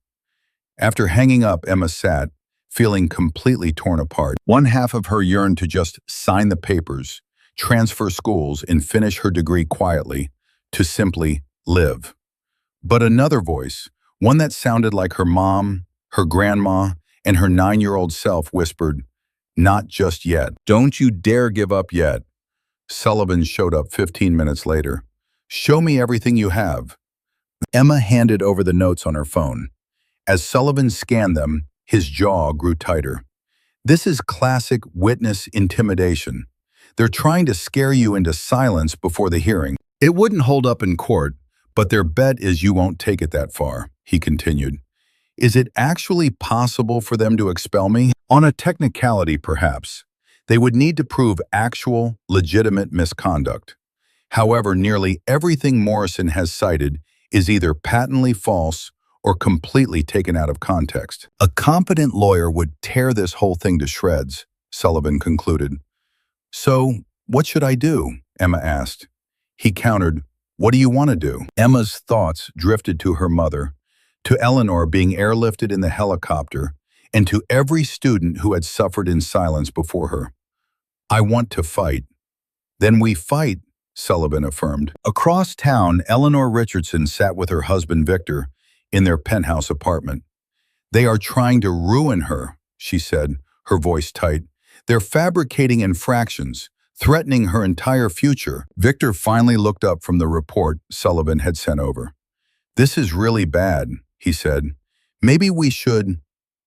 After hanging up, Emma sat, feeling completely torn apart. One half of her yearned to just sign the papers, transfer schools, and finish her degree quietly, to simply live. But another voice, one that sounded like her mom, her grandma, and her 9-year-old self whispered, Not just yet. Don't you dare give up yet. Sullivan showed up 15 minutes later. Show me everything you have. Emma handed over the notes on her phone. As Sullivan scanned them, his jaw grew tighter. This is classic witness intimidation. They're trying to scare you into silence before the hearing. It wouldn't hold up in court, but their bet is you won't take it that far, he continued. Is it actually possible for them to expel me? On a technicality, perhaps. They would need to prove actual, legitimate misconduct. However, nearly everything Morrison has cited is either patently false or completely taken out of context. A competent lawyer would tear this whole thing to shreds, Sullivan concluded. So, what should I do? Emma asked. He countered, What do you want to do? Emma's thoughts drifted to her mother, to Eleanor being airlifted in the helicopter, and to every student who had suffered in silence before her. I want to fight. Then we fight, Sullivan affirmed. Across town, Eleanor Richardson sat with her husband Victor in their penthouse apartment. They are trying to ruin her, she said, her voice tight. They're fabricating infractions, threatening her entire future. Victor finally looked up from the report Sullivan had sent over. This is really bad, he said. Maybe we should...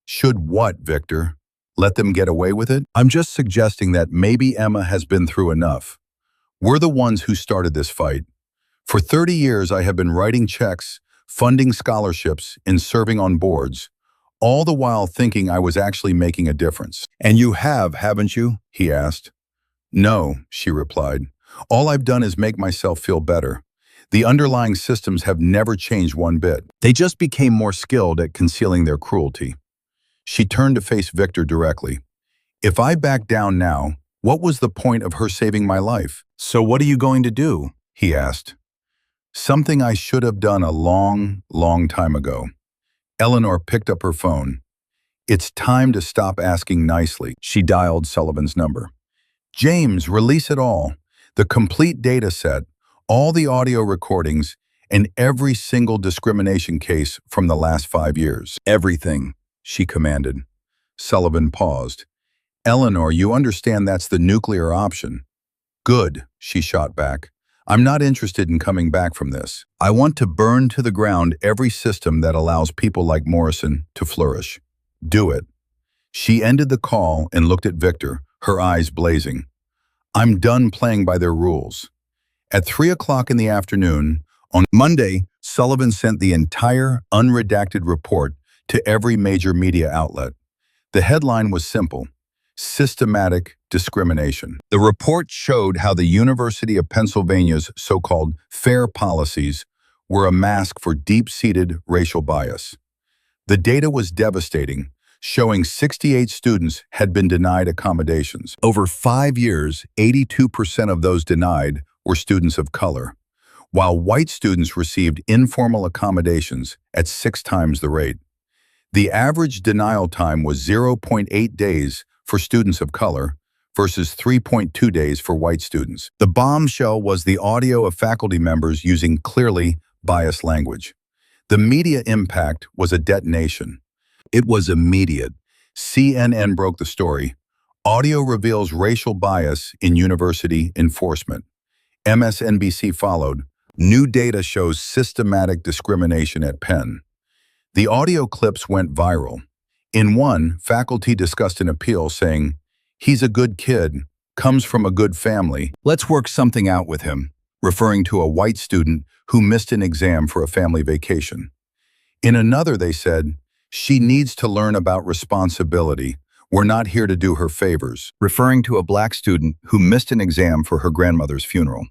Should what, Victor? Let them get away with it? I'm just suggesting that maybe Emma has been through enough. We're the ones who started this fight. For 30 years, I have been writing checks, funding scholarships, and serving on boards, all the while thinking I was actually making a difference. And you have, haven't you? He asked. No, she replied. All I've done is make myself feel better. The underlying systems have never changed one bit. They just became more skilled at concealing their cruelty. She turned to face Victor directly. If I back down now, what was the point of her saving my life? So what are you going to do? He asked. Something I should have done a long, long time ago. Eleanor picked up her phone. It's time to stop asking nicely. She dialed Sullivan's number. James, release it all. The complete data set, all the audio recordings, and every single discrimination case from the last 5 years. Everything, she commanded. Sullivan paused. Eleanor, you understand that's the nuclear option. Good, she shot back. I'm not interested in coming back from this. I want to burn to the ground every system that allows people like Morrison to flourish. Do it. She ended the call and looked at Victor, her eyes blazing. I'm done playing by their rules. At 3 o'clock in the afternoon, on Monday, Sullivan sent the entire unredacted report to every major media outlet. The headline was simple: systematic discrimination. The report showed how the University of Pennsylvania's so-called fair policies were a mask for deep-seated racial bias. The data was devastating, showing 68 students had been denied accommodations. Over 5 years, 82% of those denied were students of color, while white students received informal accommodations at 6 times the rate. The average denial time was 0.8 days for students of color versus 3.2 days for white students. The bombshell was the audio of faculty members using clearly biased language. The media impact was a detonation. It was immediate. CNN broke the story. Audio reveals racial bias in university enforcement. MSNBC followed. New data shows systematic discrimination at Penn. The audio clips went viral. In one, faculty discussed an appeal saying, "He's a good kid, comes from a good family. Let's work something out with him," referring to a white student who missed an exam for a family vacation. In another, they said, "She needs to learn about responsibility. We're not here to do her favors," referring to a black student who missed an exam for her grandmother's funeral.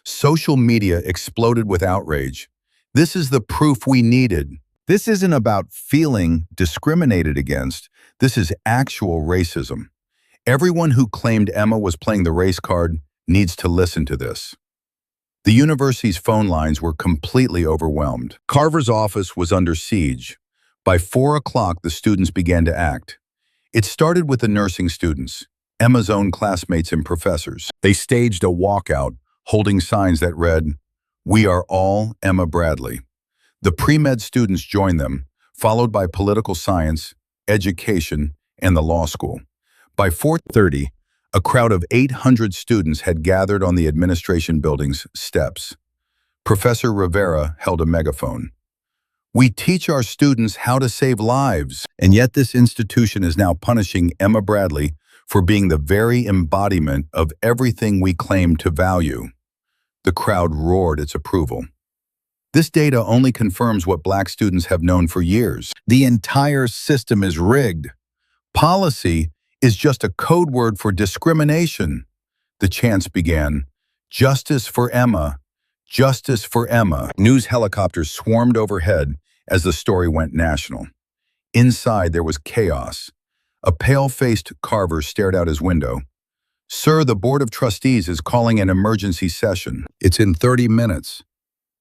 Social media exploded with outrage. This is the proof we needed. This isn't about feeling discriminated against. This is actual racism. Everyone who claimed Emma was playing the race card needs to listen to this. The university's phone lines were completely overwhelmed. Carver's office was under siege. By 4 o'clock, the students began to act. It started with the nursing students, Emma's own classmates and professors. They staged a walkout, holding signs that read, "We are all Emma Bradley." The pre-med students joined them, followed by political science, education, and the law school. By 4:30, a crowd of 800 students had gathered on the administration building's steps. Professor Rivera held a megaphone. "We teach our students how to save lives, and yet this institution is now punishing Emma Bradley for being the very embodiment of everything we claim to value." The crowd roared its approval. This data only confirms what black students have known for years. The entire system is rigged. Policy is just a code word for discrimination. The chants began, "Justice for Emma, justice for Emma." News helicopters swarmed overhead as the story went national. Inside, there was chaos. A pale-faced Carver stared out his window. "Sir, the Board of Trustees is calling an emergency session. It's in 30 minutes.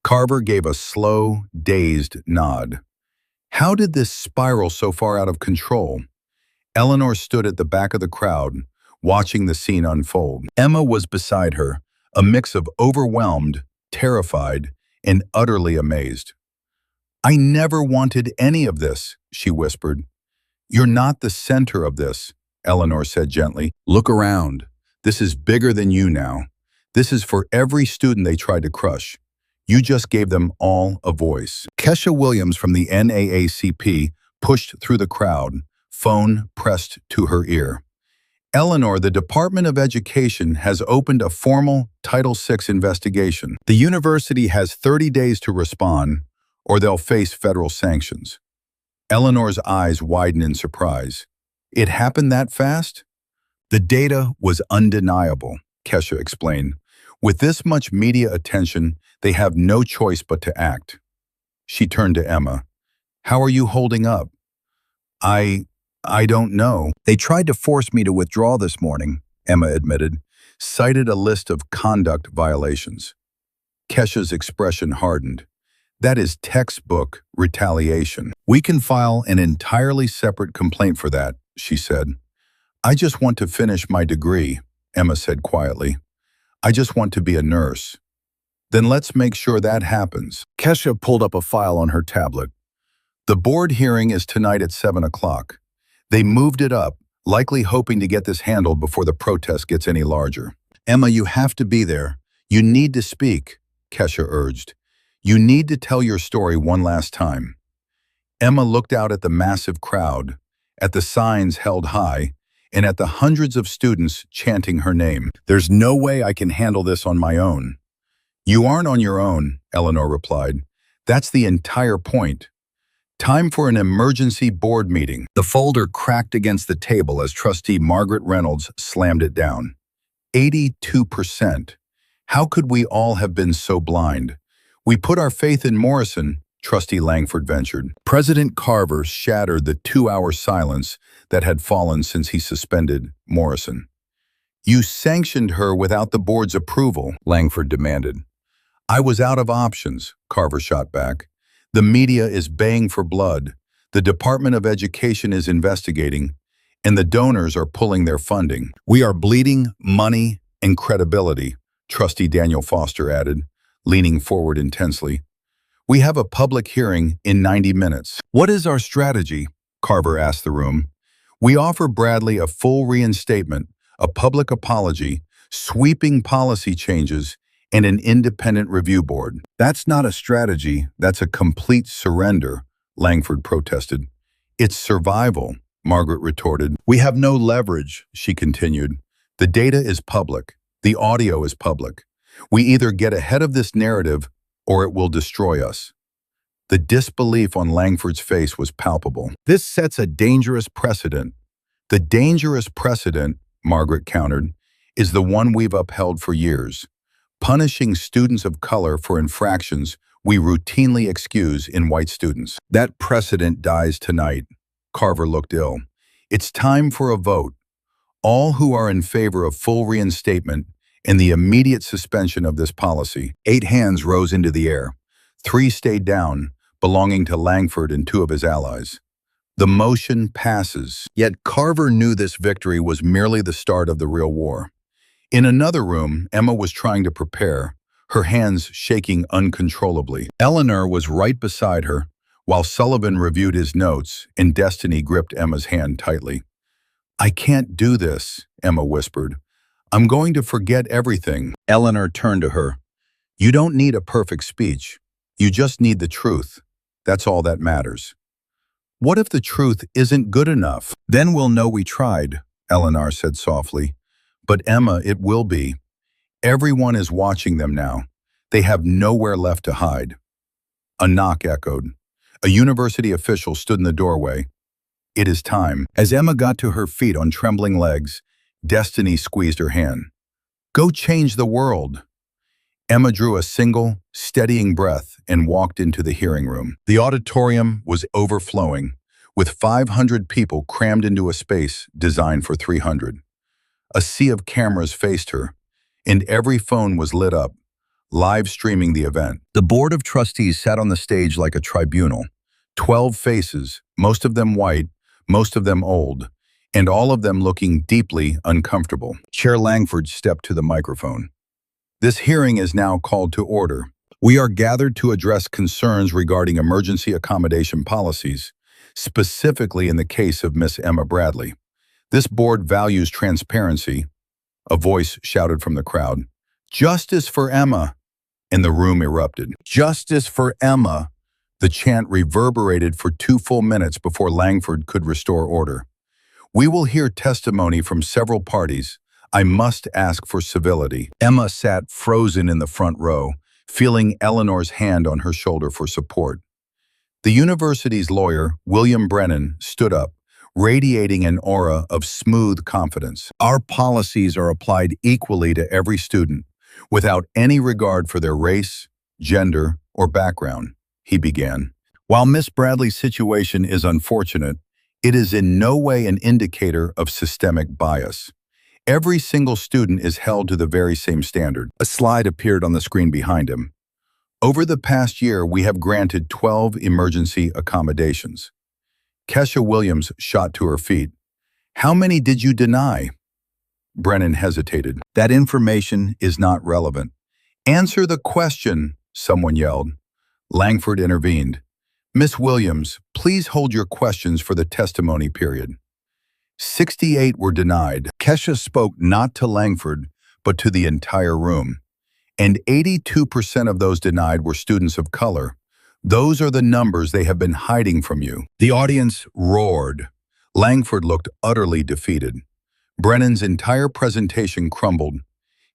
Carver gave a slow, dazed nod. How did this spiral so far out of control? Eleanor stood at the back of the crowd, watching the scene unfold. Emma was beside her, a mix of overwhelmed, terrified, and utterly amazed. "I never wanted any of this," she whispered. "You're not the center of this," Eleanor said gently. "Look around. This is bigger than you now. This is for every student they tried to crush. You just gave them all a voice." Kesha Williams from the NAACP pushed through the crowd, phone pressed to her ear. "Eleanor, the Department of Education has opened a formal Title VI investigation. The university has 30 days to respond, or they'll face federal sanctions." Eleanor's eyes widened in surprise. "It happened that fast?" "The data was undeniable," Kesha explained. "With this much media attention, they have no choice but to act." She turned to Emma. "How are you holding up?" I don't know. They tried to force me to withdraw this morning," Emma admitted, cited a list of conduct violations. Kesha's expression hardened. "That is textbook retaliation. We can file an entirely separate complaint for that," she said. "I just want to finish my degree," Emma said quietly. "I just want to be a nurse." Then let's make sure that happens. Kesha pulled up a file on her tablet. The board hearing is tonight at 7 o'clock. They moved it up, likely hoping to get this handled before the protest gets any larger. Emma, you have to be there. You need to speak, Kesha urged. You need to tell your story one last time. Emma looked out at the massive crowd, at the signs held high, and at the hundreds of students chanting her name. There's no way I can handle this on my own. You aren't on your own, Eleanor replied. That's the entire point. Time for an emergency board meeting. The folder cracked against the table as Trustee Margaret Reynolds slammed it down. 82%. How could we all have been so blind? We put our faith in Morrison, Trustee Langford ventured. President Carver shattered the 2-hour silence that had fallen since he suspended Morrison. You sanctioned her without the board's approval, Langford demanded. I was out of options, Carver shot back. The media is baying for blood, the Department of Education is investigating, and the donors are pulling their funding. We are bleeding money and credibility, Trustee Daniel Foster added, leaning forward intensely. We have a public hearing in 90 minutes. What is our strategy? Carver asked the room. We offer Bradley a full reinstatement, a public apology, sweeping policy changes, and an independent review board. That's not a strategy, that's a complete surrender, Langford protested. It's survival, Margaret retorted. We have no leverage, she continued. The data is public. The audio is public. We either get ahead of this narrative or it will destroy us. The disbelief on Langford's face was palpable. This sets a dangerous precedent. The dangerous precedent, Margaret countered, is the one we've upheld for years. Punishing students of color for infractions we routinely excuse in white students. That precedent dies tonight. Carver looked ill. It's time for a vote. All who are in favor of full reinstatement and the immediate suspension of this policy. 8 hands rose into the air. 3 stayed down, belonging to Langford and 2 of his allies. The motion passes. Yet Carver knew this victory was merely the start of the real war. In another room, Emma was trying to prepare, her hands shaking uncontrollably. Eleanor was right beside her, while Sullivan reviewed his notes and Destiny gripped Emma's hand tightly. I can't do this, Emma whispered. I'm going to forget everything. Eleanor turned to her. You don't need a perfect speech. You just need the truth. That's all that matters. What if the truth isn't good enough? Then we'll know we tried, Eleanor said softly. But Emma, it will be. Everyone is watching them now. They have nowhere left to hide. A knock echoed. A university official stood in the doorway. It is time. As Emma got to her feet on trembling legs, Destiny squeezed her hand. Go change the world. Emma drew a single, steadying breath and walked into the hearing room. The auditorium was overflowing, with 500 people crammed into a space designed for 300. A sea of cameras faced her, and every phone was lit up, live streaming the event. The board of trustees sat on the stage like a tribunal. 12 faces, most of them white, most of them old, and all of them looking deeply uncomfortable. Chair Langford stepped to the microphone. This hearing is now called to order. We are gathered to address concerns regarding emergency accommodation policies, specifically in the case of Miss Emma Bradley. This board values transparency, a voice shouted from the crowd. Justice for Emma! And the room erupted. Justice for Emma! The chant reverberated for 2 full minutes before Langford could restore order. We will hear testimony from several parties. I must ask for civility. Emma sat frozen in the front row, feeling Eleanor's hand on her shoulder for support. The university's lawyer, William Brennan, stood up, radiating an aura of smooth confidence. Our policies are applied equally to every student, without any regard for their race, gender, or background, he began. While Miss Bradley's situation is unfortunate, it is in no way an indicator of systemic bias. Every single student is held to the very same standard. A slide appeared on the screen behind him. Over the past year, we have granted 12 emergency accommodations. Kesha Williams shot to her feet. How many did you deny? Brennan hesitated. That information is not relevant. Answer the question, someone yelled. Langford intervened. Miss Williams, please hold your questions for the testimony period. 68 were denied. Kesha spoke not to Langford, but to the entire room. And 82% of those denied were students of color. Those are the numbers they have been hiding from you. The audience roared. Langford looked utterly defeated. Brennan's entire presentation crumbled.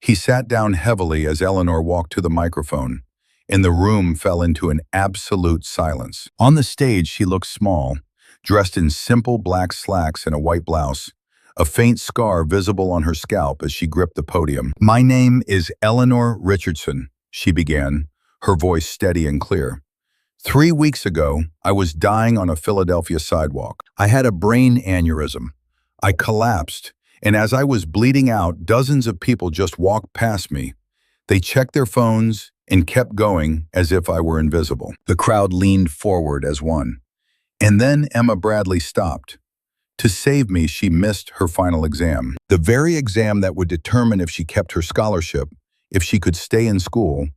He sat down heavily as Eleanor walked to the microphone, and the room fell into an absolute silence. On the stage, she looked small, dressed in simple black slacks and a white blouse, a faint scar visible on her scalp as she gripped the podium. "My name is Eleanor Richardson," she began, her voice steady and clear. 3 weeks ago, I was dying on a Philadelphia sidewalk. I had a brain aneurysm. I collapsed, and as I was bleeding out, dozens of people just walked past me. They checked their phones and kept going as if I were invisible. The crowd leaned forward as one. And then Emma Bradley stopped. To save me, she missed her final exam. The very exam that would determine if she kept her scholarship, if she could stay in school,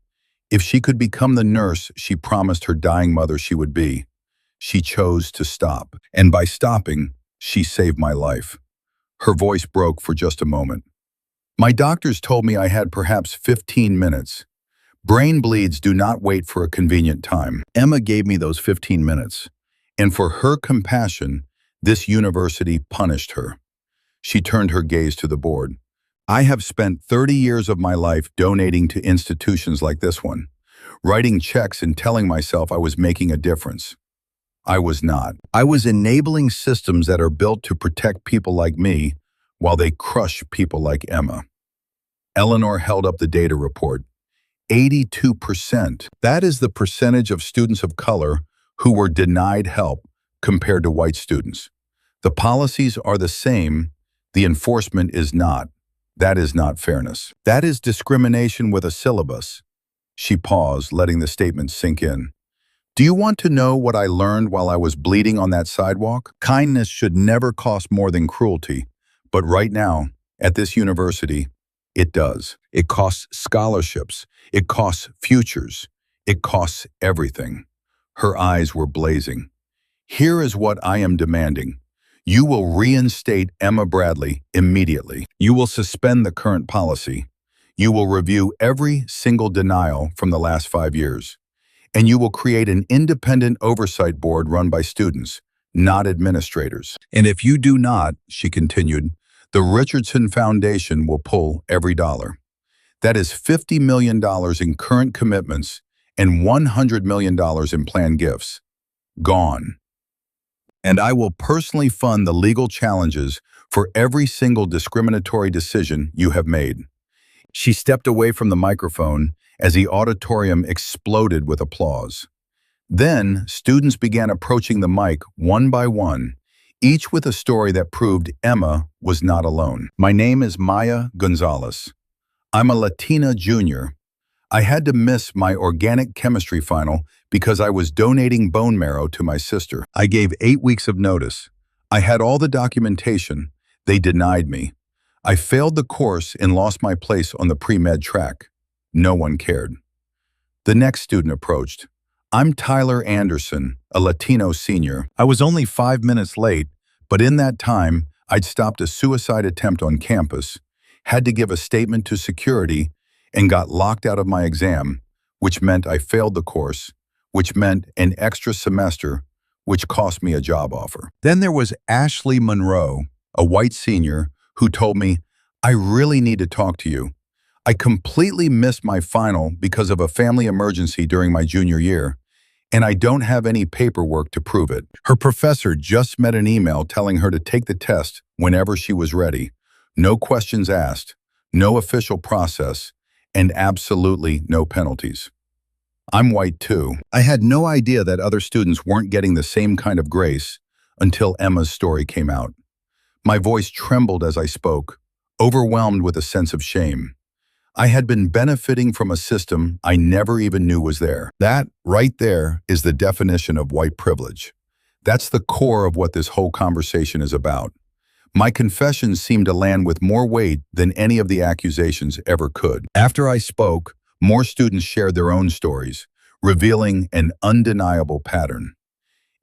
if she could become the nurse she promised her dying mother she would be. She chose to stop. And by stopping, she saved my life. Her voice broke for just a moment. My doctors told me I had perhaps 15 minutes. Brain bleeds do not wait for a convenient time. Emma gave me those 15 minutes. And for her compassion, this university punished her. She turned her gaze to the board. I have spent 30 years of my life donating to institutions like this one, writing checks and telling myself I was making a difference. I was not. I was enabling systems that are built to protect people like me while they crush people like Emma. Eleanor held up the data report. 82%. That is the percentage of students of color who were denied help compared to white students. The policies are the same, the enforcement is not. That is not fairness. That is discrimination with a syllabus. She paused, letting the statement sink in. Do you want to know what I learned while I was bleeding on that sidewalk? Kindness should never cost more than cruelty, but right now, at this university, it does. It costs scholarships. It costs futures. It costs everything. Her eyes were blazing. Here is what I am demanding. You will reinstate Emma Bradley immediately. You will suspend the current policy. You will review every single denial from the last 5 years. And you will create an independent oversight board run by students, not administrators. And if you do not, she continued, the Richardson Foundation will pull every dollar. That is $50 million in current commitments and $100 million in planned gifts. Gone. And I will personally fund the legal challenges for every single discriminatory decision you have made. She stepped away from the microphone as the auditorium exploded with applause. Then, students began approaching the mic one by one, each with a story that proved Emma was not alone. My name is Maya Gonzalez. I'm a Latina junior. I had to miss my organic chemistry final because I was donating bone marrow to my sister. I gave 8 weeks of notice. I had all the documentation. They denied me. I failed the course and lost my place on the pre-med track. No one cared. The next student approached. I'm Tyler Anderson, a Latino senior. I was only 5 minutes late, but in that time, I'd stopped a suicide attempt on campus, had to give a statement to security, and got locked out of my exam, which meant I failed the course, which meant an extra semester, which cost me a job offer. Then there was Ashley Monroe, a white senior, who told me, I really need to talk to you. I completely missed my final because of a family emergency during my junior year, and I don't have any paperwork to prove it. Her professor just met an email telling her to take the test whenever she was ready. No questions asked, no official process, and absolutely no penalties. I'm white too. I had no idea that other students weren't getting the same kind of grace until Emma's story came out. My voice trembled as I spoke, overwhelmed with a sense of shame. I had been benefiting from a system I never even knew was there. That, right there, is the definition of white privilege. That's the core of what this whole conversation is about. My confessions seemed to land with more weight than any of the accusations ever could. After I spoke, More students shared their own stories, revealing an undeniable pattern.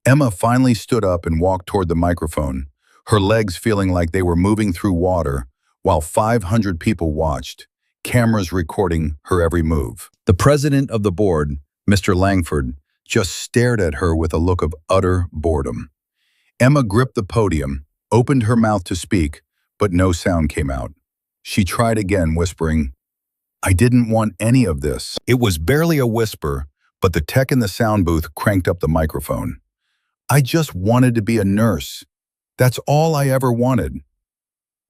Emma finally stood up and walked toward the microphone, her legs feeling like they were moving through water, while 500 people watched, cameras recording her every move. The president of the board, Mr. Langford, just stared at her with a look of utter boredom. Emma gripped the podium, opened her mouth to speak, but no sound came out. She tried again, whispering, "I didn't want any of this." It was barely a whisper, but the tech in the sound booth cranked up the microphone. "I just wanted to be a nurse. That's all I ever wanted."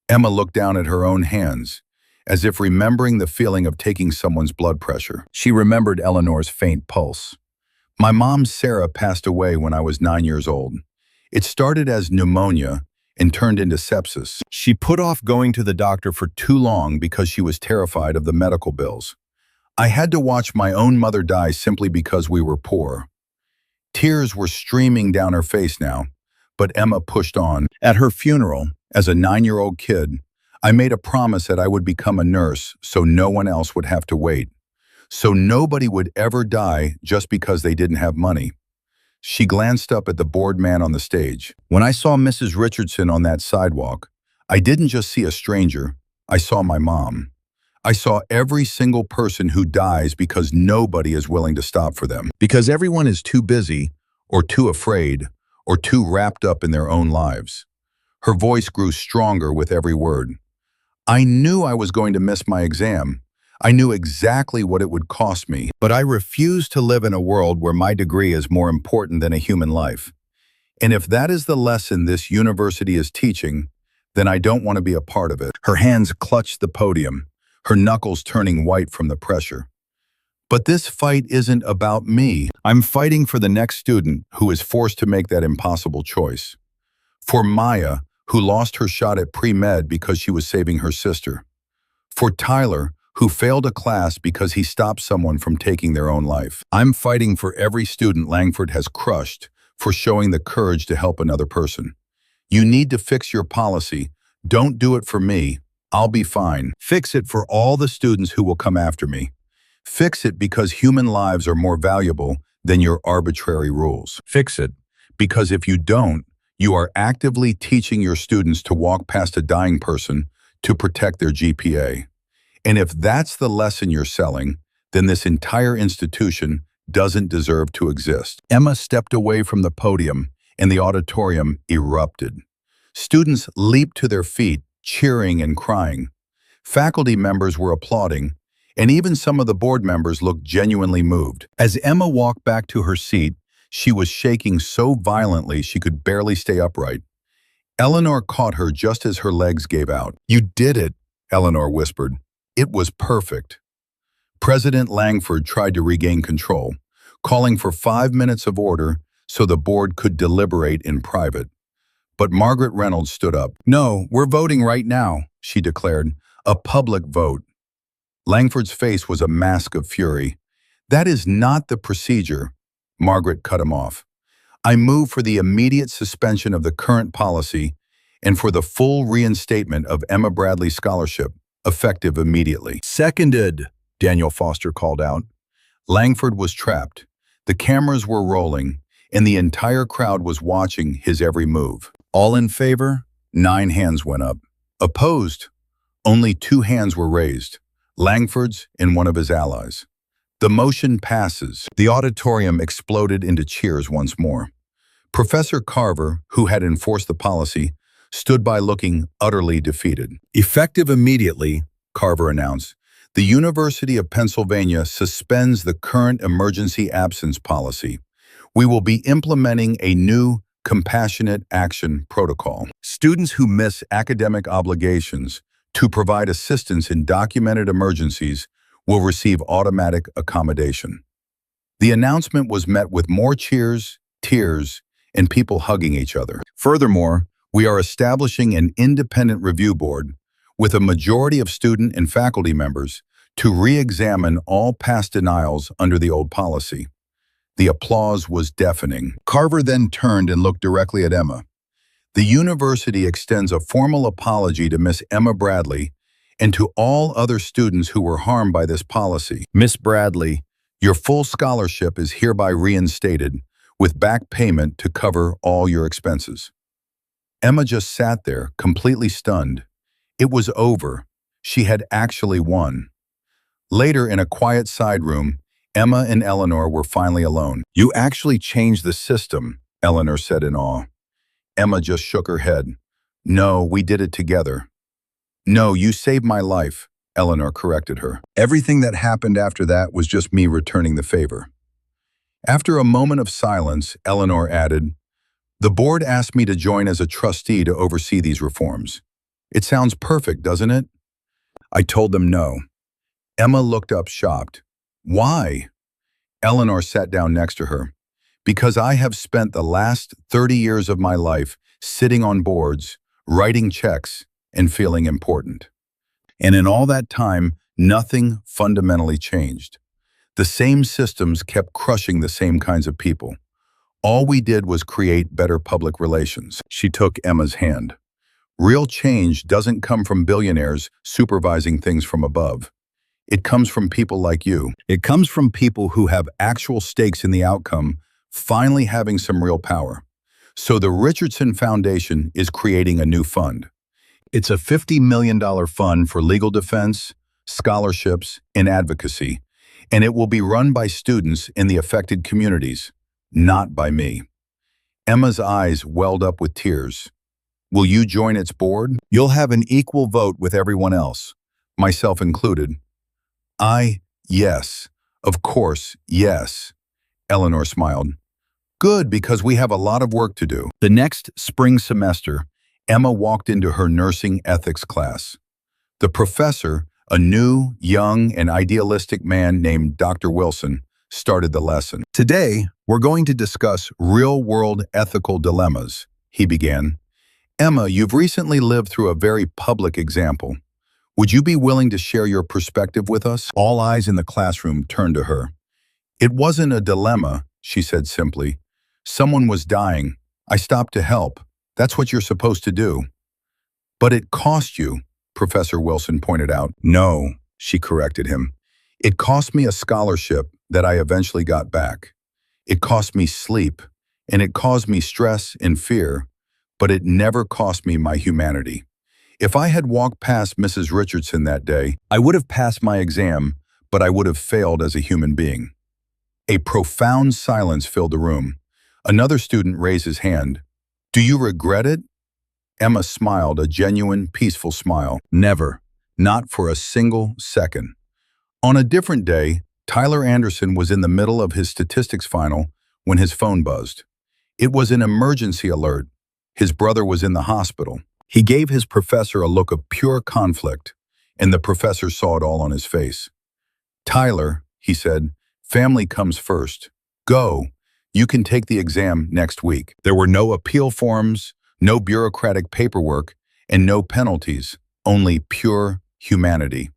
Emma looked down at her own hands, as if remembering the feeling of taking someone's blood pressure. She remembered Eleanor's faint pulse. "My mom, Sarah, passed away when I was 9 years old. It started as pneumonia and turned into sepsis. She put off going to the doctor for too long because she was terrified of the medical bills. I had to watch my own mother die simply because we were poor." Tears were streaming down her face now, but Emma pushed on. "At her funeral, as a 9-year-old kid, I made a promise that I would become a nurse so no one else would have to wait. So nobody would ever die just because they didn't have money." She glanced up at the board man on the stage. "When I saw Mrs. Richardson on that sidewalk, I didn't just see a stranger, I saw my mom. I saw every single person who dies because nobody is willing to stop for them. Because everyone is too busy, or too afraid, or too wrapped up in their own lives." Her voice grew stronger with every word. "I knew I was going to miss my exam. I knew exactly what it would cost me, but I refuse to live in a world where my degree is more important than a human life. And if that is the lesson this university is teaching, then I don't want to be a part of it." Her hands clutched the podium, her knuckles turning white from the pressure. "But this fight isn't about me. I'm fighting for the next student who is forced to make that impossible choice. For Maya, who lost her shot at pre-med because she was saving her sister. For Tyler, who failed a class because he stopped someone from taking their own life. I'm fighting for every student Langford has crushed for showing the courage to help another person. You need to fix your policy. Don't do it for me. I'll be fine. Fix it for all the students who will come after me. Fix it because human lives are more valuable than your arbitrary rules. Fix it because if you don't, you are actively teaching your students to walk past a dying person to protect their GPA. And if that's the lesson you're selling, then this entire institution doesn't deserve to exist." Emma stepped away from the podium, and the auditorium erupted. Students leaped to their feet, cheering and crying. Faculty members were applauding, and even some of the board members looked genuinely moved. As Emma walked back to her seat, she was shaking so violently she could barely stay upright. Eleanor caught her just as her legs gave out. "You did it," Eleanor whispered. "It was perfect." President Langford tried to regain control, calling for 5 minutes of order so the board could deliberate in private. But Margaret Reynolds stood up. "No, we're voting right now," she declared. "A public vote." Langford's face was a mask of fury. "That is not the procedure." Margaret cut him off. "I move for the immediate suspension of the current policy and for the full reinstatement of Emma Bradley's scholarship, effective immediately." "Seconded," Daniel Foster called out. Langford was trapped. The cameras were rolling, and the entire crowd was watching his every move. All in favor? 9 hands went up. Opposed? Only 2 hands were raised, Langford's and one of his allies. The motion passes. The auditorium exploded into cheers once more. Professor Carver, who had enforced the policy, stood by looking utterly defeated. "Effective immediately," Carver announced, "the University of Pennsylvania suspends the current emergency absence policy. We will be implementing a new compassionate action protocol. Students who miss academic obligations to provide assistance in documented emergencies will receive automatic accommodation." The announcement was met with more cheers, tears, and people hugging each other. "Furthermore, we are establishing an independent review board with a majority of student and faculty members to re-examine all past denials under the old policy." The applause was deafening. Carver then turned and looked directly at Emma. "The university extends a formal apology to Miss Emma Bradley and to all other students who were harmed by this policy. Miss Bradley, your full scholarship is hereby reinstated, with back payment to cover all your expenses. Emma just sat there, completely stunned. It was over. She had actually won. Later, in a quiet side room, Emma and Eleanor were finally alone. "You actually changed the system," Eleanor said in awe. Emma just shook her head. "No, we did it together." "No, you saved my life," Eleanor corrected her. "Everything that happened after that was just me returning the favor." After a moment of silence, Eleanor added, "The board asked me to join as a trustee to oversee these reforms. It sounds perfect, doesn't it?" I told them no. Emma looked up shocked. "Why?" Eleanor sat down next to her. "Because I have spent the last 30 years of my life sitting on boards, writing checks, and feeling important. And in all that time, nothing fundamentally changed. The same systems kept crushing the same kinds of people. All we did was create better public relations." She took Emma's hand. "Real change doesn't come from billionaires supervising things from above. It comes from people like you. It comes from people who have actual stakes in the outcome, finally having some real power. So the Richardson Foundation is creating a new fund. It's a $50 million fund for legal defense, scholarships, and advocacy, and it will be run by students in the affected communities, not by me." Emma's eyes welled up with tears. "Will you join its board? You'll have an equal vote with everyone else, myself included." Yes, of course, yes." Eleanor smiled. "Good, because we have a lot of work to do." The next spring semester, Emma walked into her nursing ethics class. The professor, a new, young, and idealistic man named Dr. Wilson, started the lesson. "Today, we're going to discuss real-world ethical dilemmas," he began. "Emma, you've recently lived through a very public example. Would you be willing to share your perspective with us?" All eyes in the classroom turned to her. "It wasn't a dilemma," she said simply. "Someone was dying. I stopped to help. That's what you're supposed to do." "But it cost you," Professor Wilson pointed out. "No," she corrected him. "It cost me a scholarship that I eventually got back. It cost me sleep, and it caused me stress and fear, but it never cost me my humanity. If I had walked past Mrs. Richardson that day, I would have passed my exam, but I would have failed as a human being." A profound silence filled the room. Another student raised his hand. "Do you regret it?" Emma smiled, a genuine, peaceful smile. "Never. Not for a single second." On a different day, Tyler Anderson was in the middle of his statistics final when his phone buzzed. It was an emergency alert. His brother was in the hospital. He gave his professor a look of pure conflict, and the professor saw it all on his face. "Tyler," he said, "family comes first. Go. You can take the exam next week." There were no appeal forms, no bureaucratic paperwork, and no penalties, only pure humanity.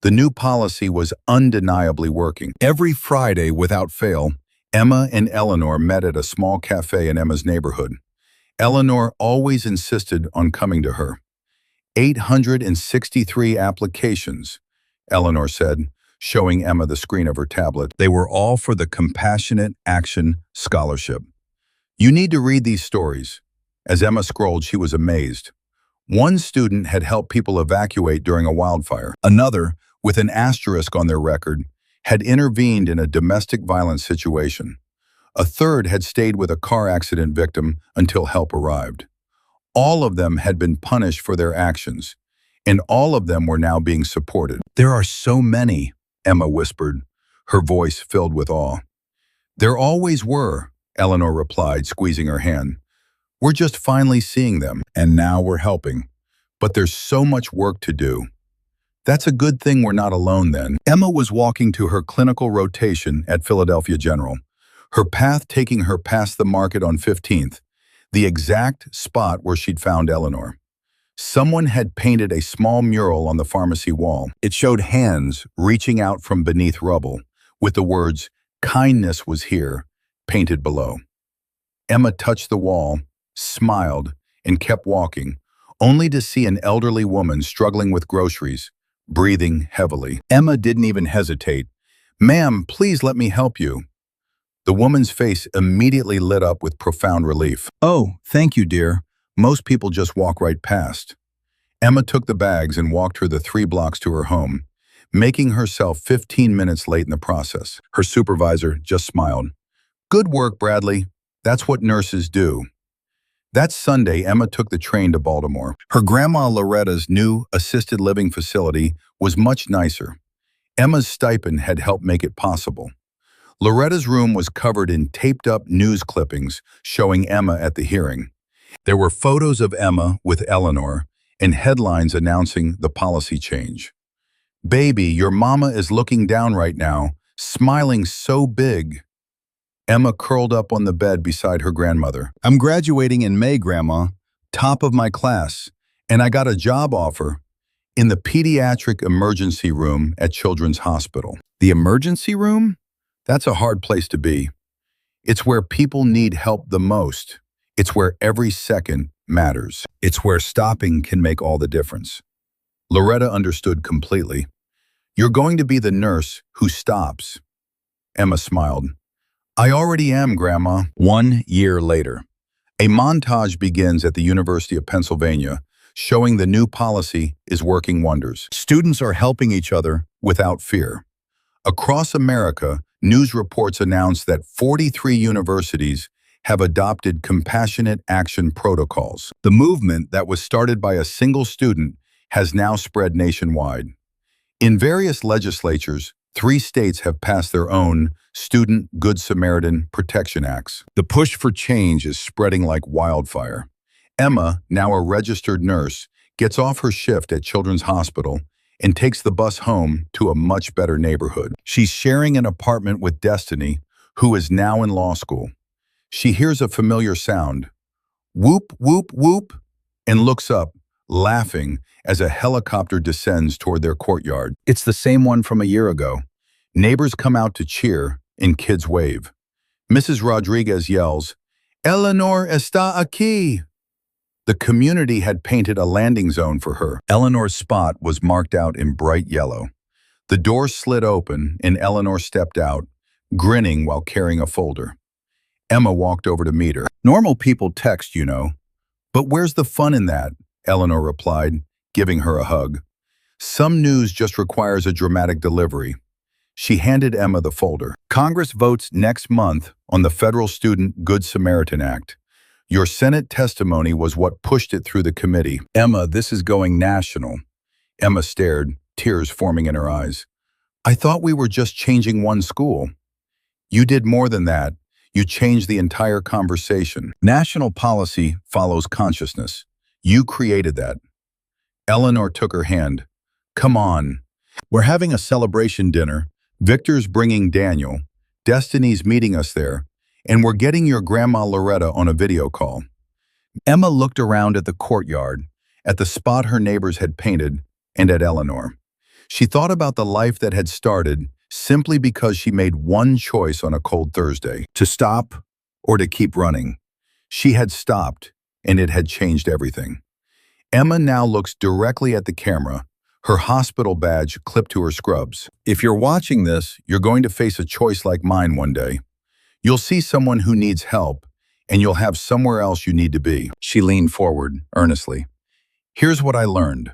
The new policy was undeniably working. Every Friday, without fail, Emma and Eleanor met at a small cafe in Emma's neighborhood. Eleanor always insisted on coming to her. 863 applications, Eleanor said, showing Emma the screen of her tablet. They were all for the Compassionate Action Scholarship. "You need to read these stories." As Emma scrolled, she was amazed. One student had helped people evacuate during a wildfire. Another, with an asterisk on their record, had intervened in a domestic violence situation. A third had stayed with a car accident victim until help arrived. All of them had been punished for their actions, and all of them were now being supported. "There are so many," Emma whispered, her voice filled with awe. "There always were," Eleanor replied, squeezing her hand. "We're just finally seeing them, and now we're helping. But there's so much work to do." "That's a good thing we're not alone then." Emma was walking to her clinical rotation at Philadelphia General, her path taking her past the market on 15th, the exact spot where she'd found Eleanor. Someone had painted a small mural on the pharmacy wall. It showed hands reaching out from beneath rubble, with the words, "Kindness was here," painted below. Emma touched the wall, smiled, and kept walking, only to see an elderly woman struggling with groceries, breathing heavily. Emma didn't even hesitate. "Ma'am, please let me help you." The woman's face immediately lit up with profound relief. "Oh, thank you, dear. Most people just walk right past." Emma took the bags and walked her the 3 blocks to her home, making herself 15 minutes late in the process. Her supervisor just smiled. "Good work, Bradley. That's what nurses do." That Sunday, Emma took the train to Baltimore. Her grandma Loretta's new assisted living facility was much nicer. Emma's stipend had helped make it possible. Loretta's room was covered in taped-up news clippings showing Emma at the hearing. There were photos of Emma with Eleanor and headlines announcing the policy change. "Baby, your mama is looking down right now, smiling so big." Emma curled up on the bed beside her grandmother. "I'm graduating in May, Grandma, top of my class, and I got a job offer in the pediatric emergency room at Children's Hospital." The emergency room? That's a hard place to be. It's where people need help the most. It's where every second matters. It's where stopping can make all the difference. Loretta understood completely. "You're going to be the nurse who stops." Emma smiled. "I already am, Grandma." 1 year later, a montage begins at the University of Pennsylvania, showing the new policy is working wonders. Students are helping each other without fear. Across America, news reports announce that 43 universities have adopted compassionate action protocols. The movement that was started by a single student has now spread nationwide. In various legislatures, 3 states have passed their own Student Good Samaritan Protection Acts. The push for change is spreading like wildfire. Emma, now a registered nurse, gets off her shift at Children's Hospital and takes the bus home to a much better neighborhood. She's sharing an apartment with Destiny, who is now in law school. She hears a familiar sound, whoop, whoop, whoop, and looks up, laughing as a helicopter descends toward their courtyard. It's the same one from a year ago. Neighbors come out to cheer and kids wave. Mrs. Rodriguez yells, "Eleanor está aquí." The community had painted a landing zone for her. Eleanor's spot was marked out in bright yellow. The door slid open and Eleanor stepped out, grinning while carrying a folder. Emma walked over to meet her. "Normal people text, you know. But where's the fun in that?" Eleanor replied, giving her a hug. "Some news just requires a dramatic delivery." She handed Emma the folder. "Congress votes next month on the Federal Student Good Samaritan Act. Your Senate testimony was what pushed it through the committee." "Emma, this is going national." Emma stared, tears forming in her eyes. "I thought we were just changing one school." "You did more than that. You changed the entire conversation. National policy follows consciousness. You created that." Eleanor took her hand. "Come on. We're having a celebration dinner. Victor's bringing Daniel. Destiny's meeting us there. And we're getting your grandma Loretta on a video call." Emma looked around at the courtyard, at the spot her neighbors had painted, and at Eleanor. She thought about the life that had started simply because she made one choice on a cold Thursday, to stop or to keep running. She had stopped, and it had changed everything. Emma now looks directly at the camera, her hospital badge clipped to her scrubs. If you're watching this, you're going to face a choice like mine one day. You'll see someone who needs help, and you'll have somewhere else you need to be. She leaned forward, earnestly. "Here's what I learned.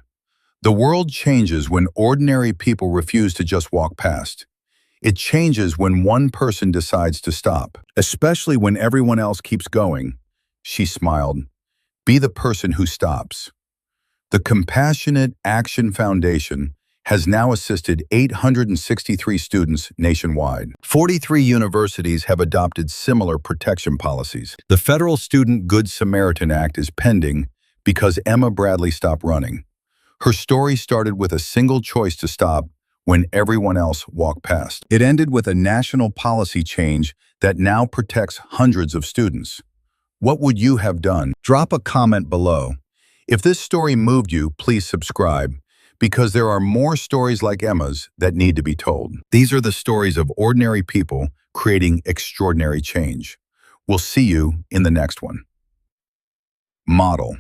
The world changes when ordinary people refuse to just walk past. It changes when one person decides to stop, especially when everyone else keeps going." She smiled. "Be the person who stops." The Compassionate Action Foundation has now assisted 863 students nationwide. 43 universities have adopted similar protection policies. The Federal Student Good Samaritan Act is pending because Emma Bradley stopped running. Her story started with a single choice to stop when everyone else walked past. It ended with a national policy change that now protects hundreds of students. What would you have done? Drop a comment below. If this story moved you, please subscribe, because there are more stories like Emma's that need to be told. These are the stories of ordinary people creating extraordinary change. We'll see you in the next one. Model.